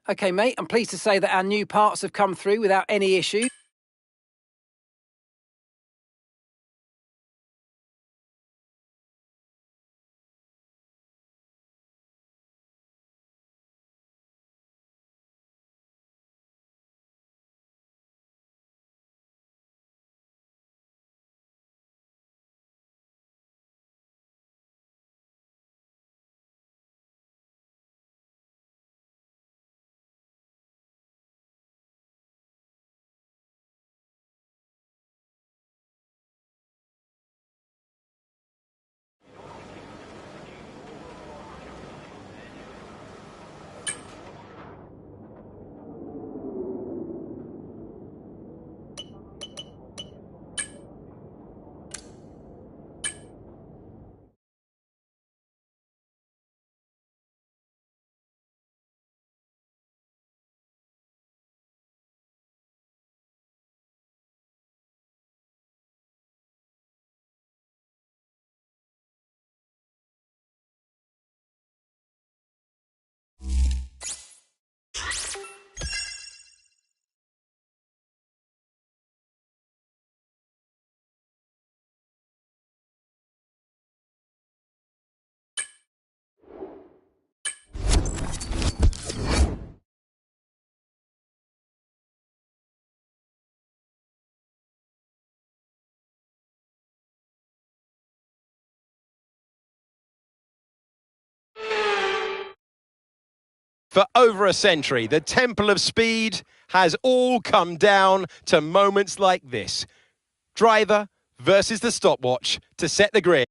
Okay, mate, I'm pleased to say that our new parts have come through without any issue. For over a century, the Temple of Speed has all come down to moments like this. Driver versus the stopwatch to set the grid.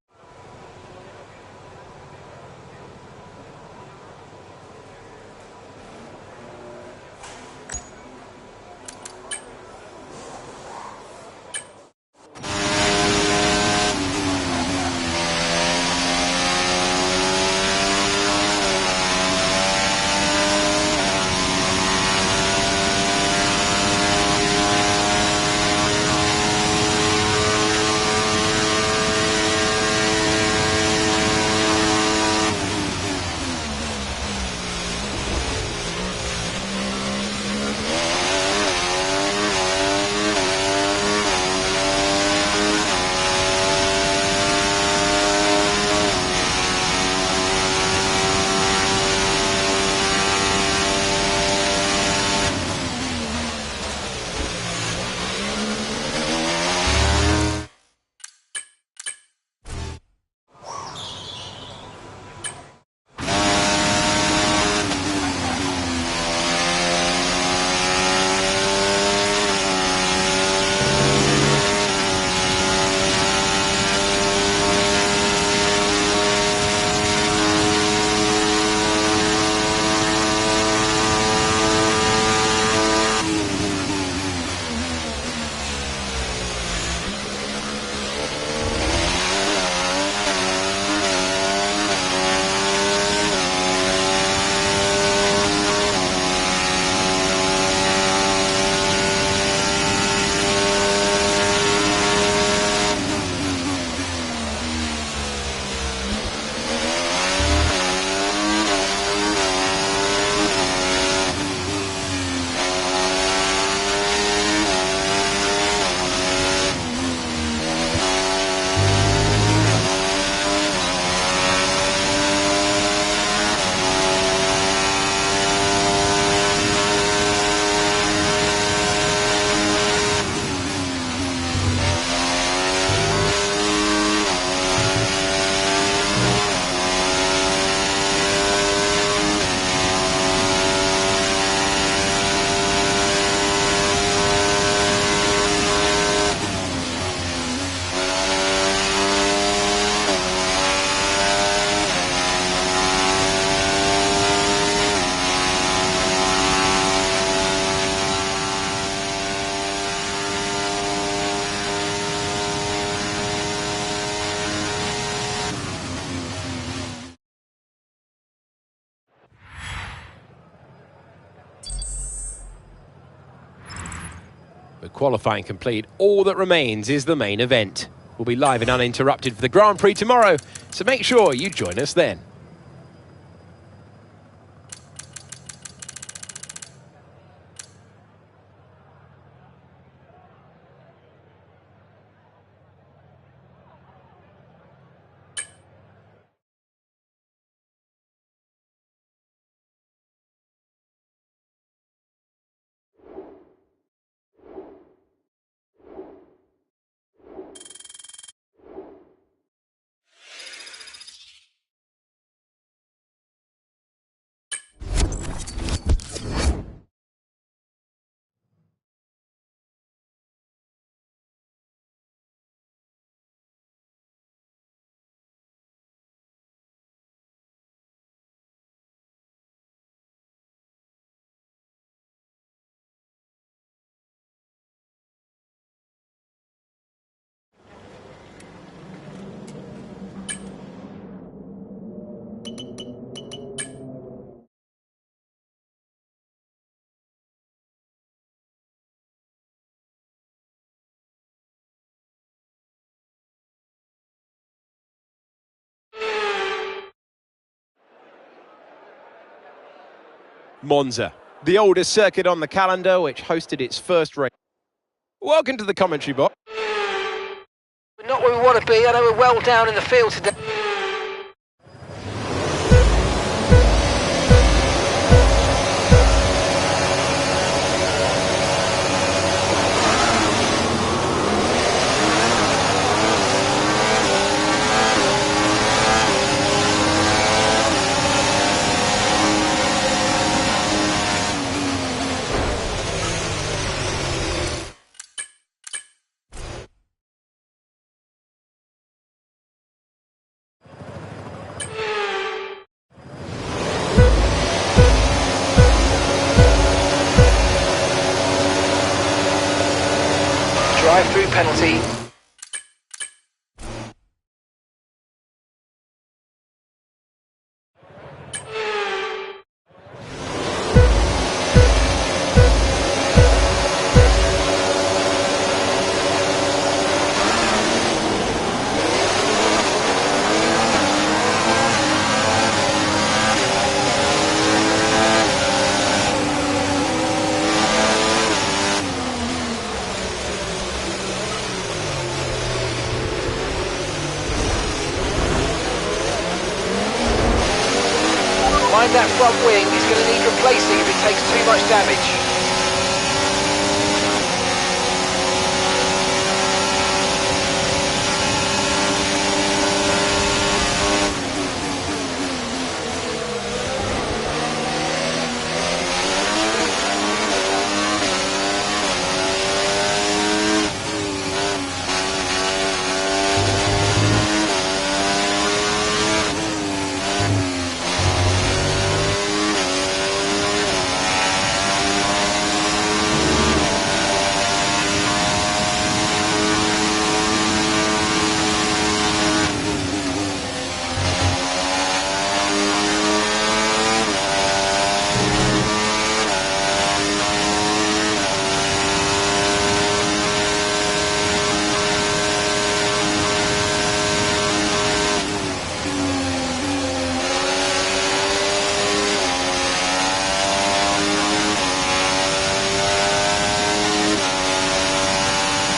With qualifying complete, all that remains is the main event. We'll be live and uninterrupted for the Grand Prix tomorrow, so make sure you join us then. Monza, the oldest circuit on the calendar, which hosted its first race. Welcome to the commentary box. We're not where we want to be. I know we're well down in the field today. Drive-through penalty. Mind that front wing, is going to need replacing if it takes too much damage.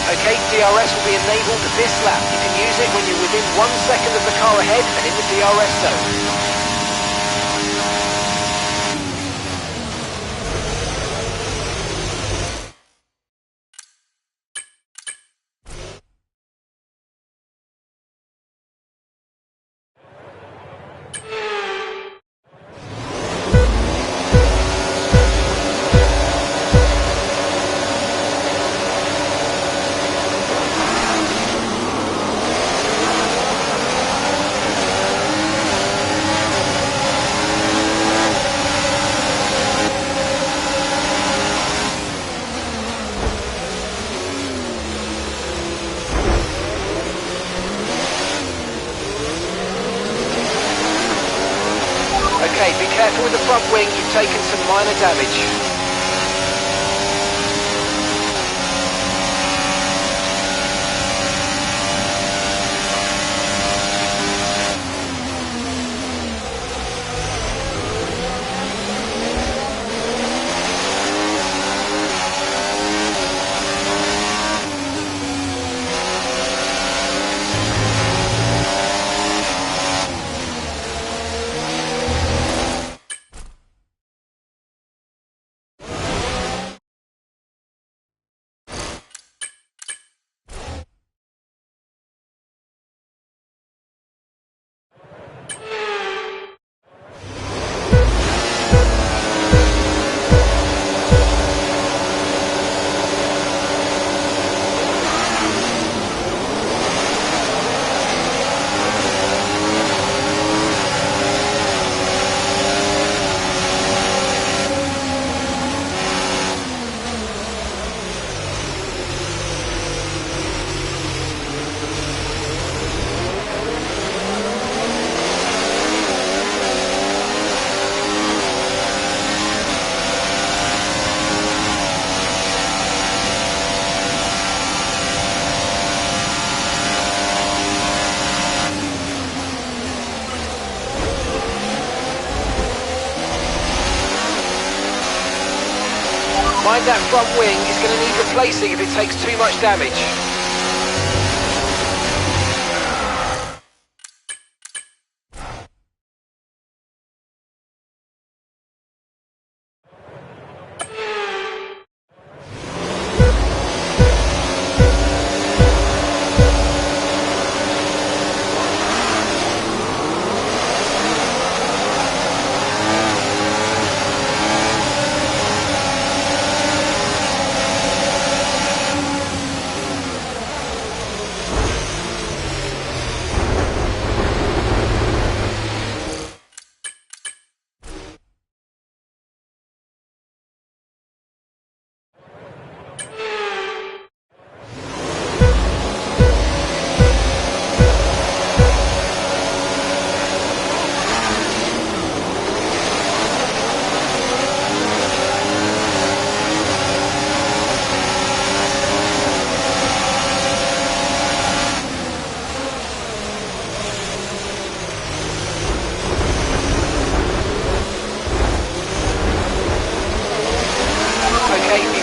Okay, DRS will be enabled this lap. You can use it when you're within 1 second of the car ahead and in the DRS zone. Okay, be careful with the front wing, you've taken some minor damage. that front wing is going to need replacing if it takes too much damage.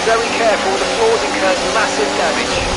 Very careful, the floors incurred massive damage.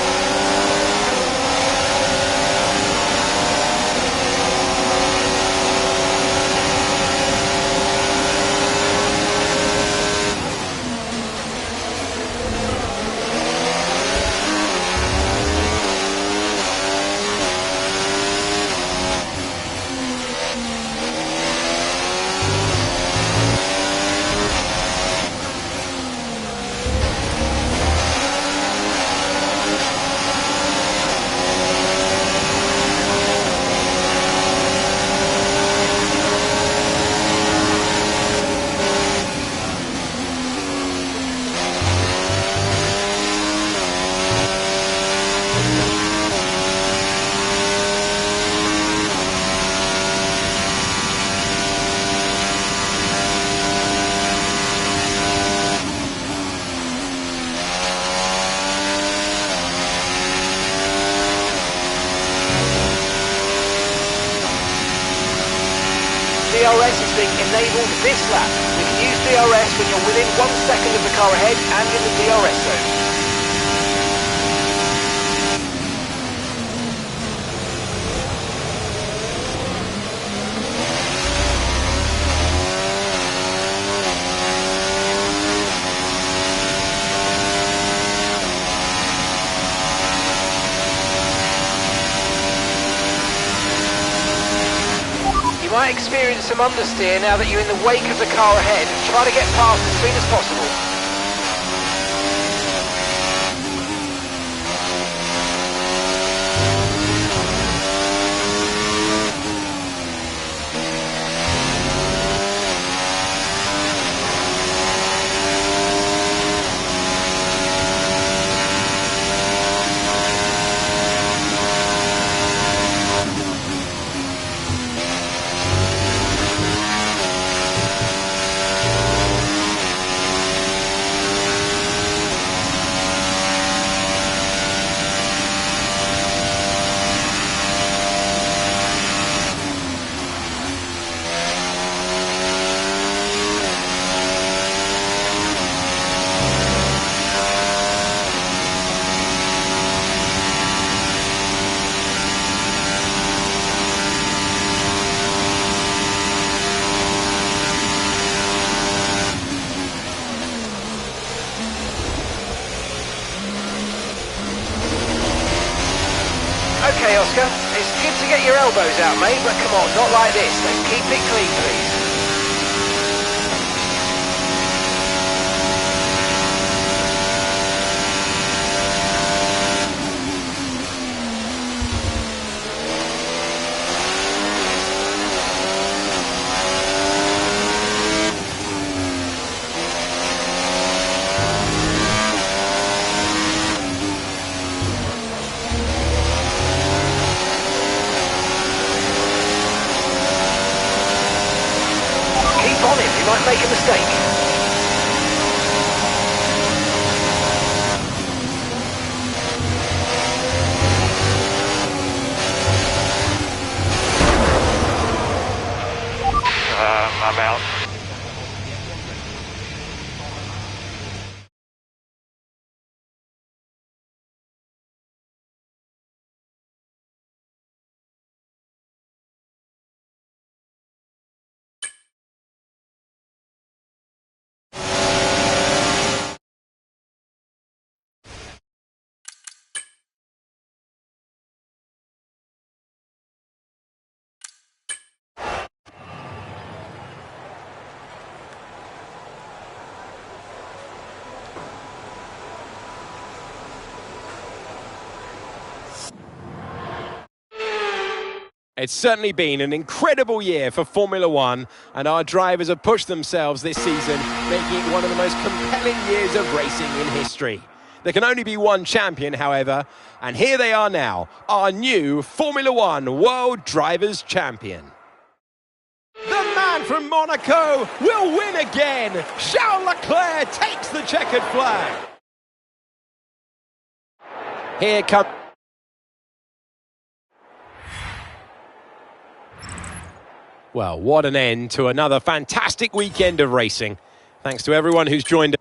DRS is being enabled this lap. We can use DRS when you're within 1 second of the car ahead and in the DRS zone. You might experience some understeer now that you're in the wake of the car ahead. Try to get past as soon as possible. Okay, Oscar, it's good to get your elbows out, mate, but come on, not like this. Let's keep it clean, please. On him, he might make a mistake. I'm out. It's certainly been an incredible year for Formula One, and our drivers have pushed themselves this season, making it one of the most compelling years of racing in history. There can only be one champion, however, and here they are now, our new Formula One World Drivers' Champion. The man from Monaco will win again. Charles Leclerc takes the checkered flag. Here comes... Well, what an end to another fantastic weekend of racing. Thanks to everyone who's joined us.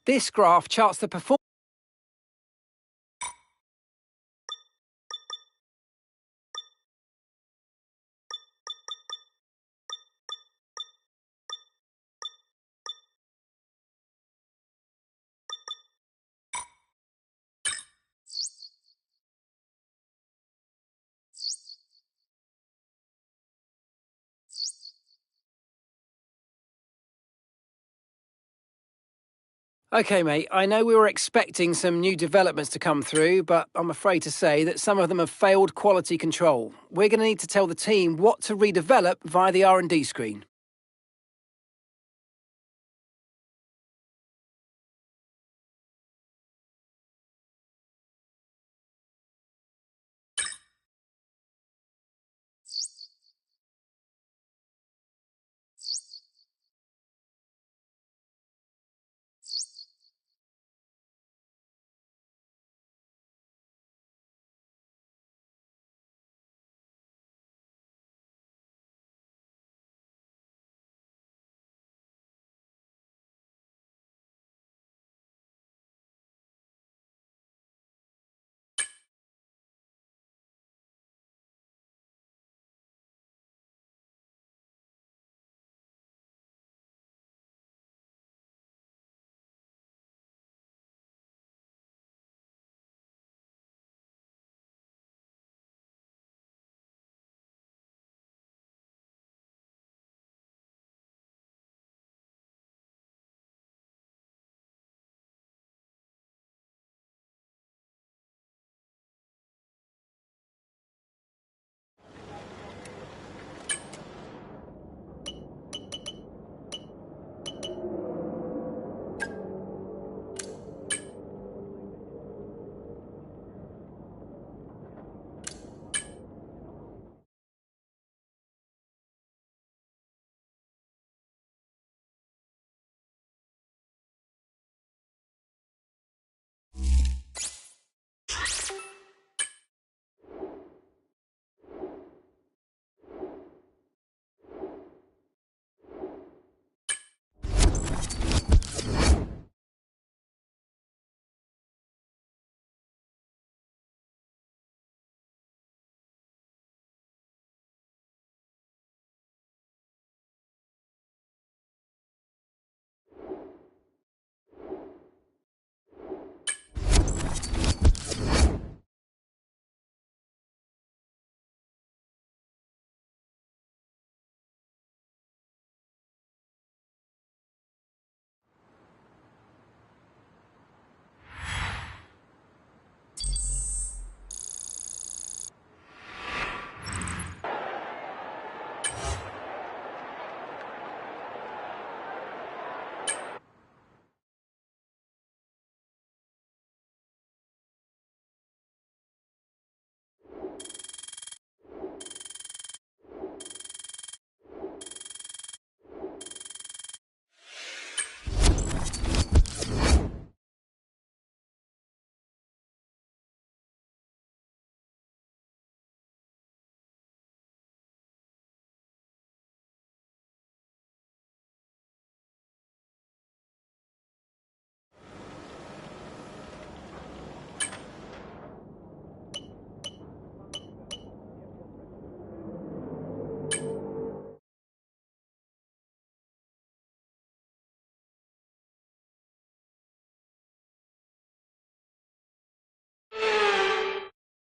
This graph charts the performance. Okay, mate, I know we were expecting some new developments to come through, but I'm afraid to say that some of them have failed quality control. We're going to need to tell the team what to redevelop via the R&D screen.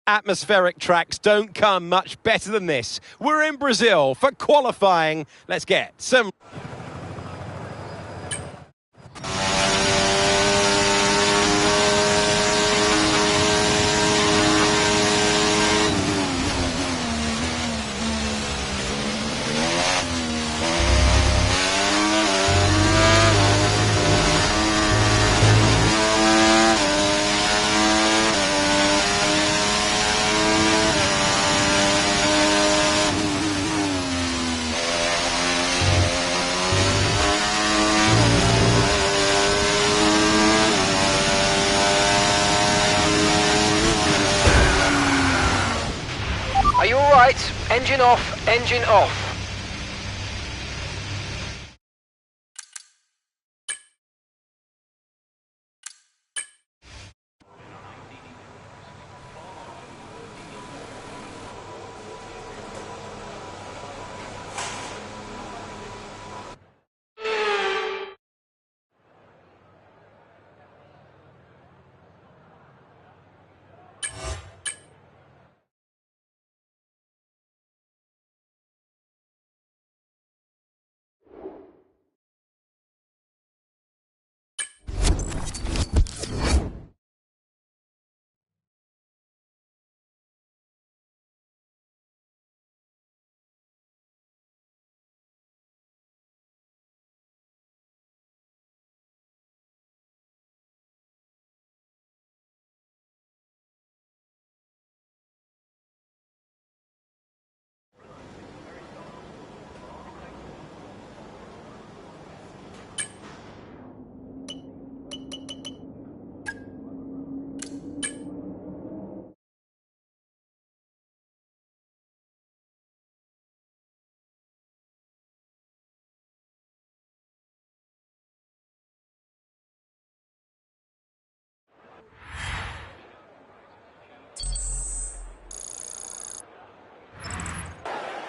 Atmospheric tracks don't come much better than this. We're in Brazil for qualifying. Let's get some... Are you all right? Engine off, engine off.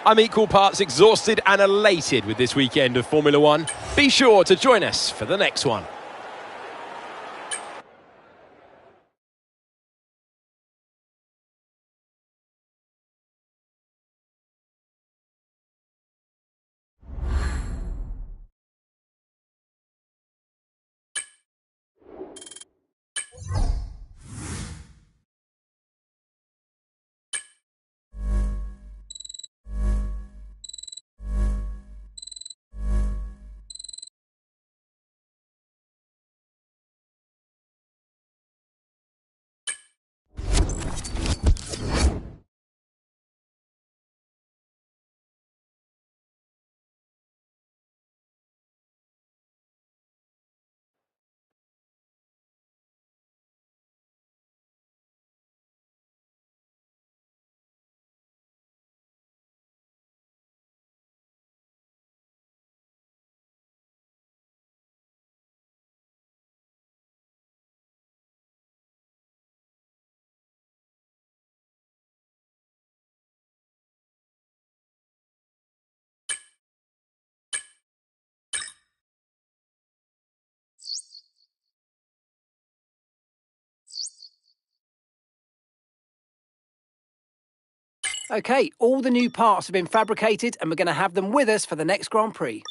I'm equal parts exhausted and elated with this weekend of Formula One. Be sure to join us for the next one. Okay, all the new parts have been fabricated and we're going to have them with us for the next Grand Prix.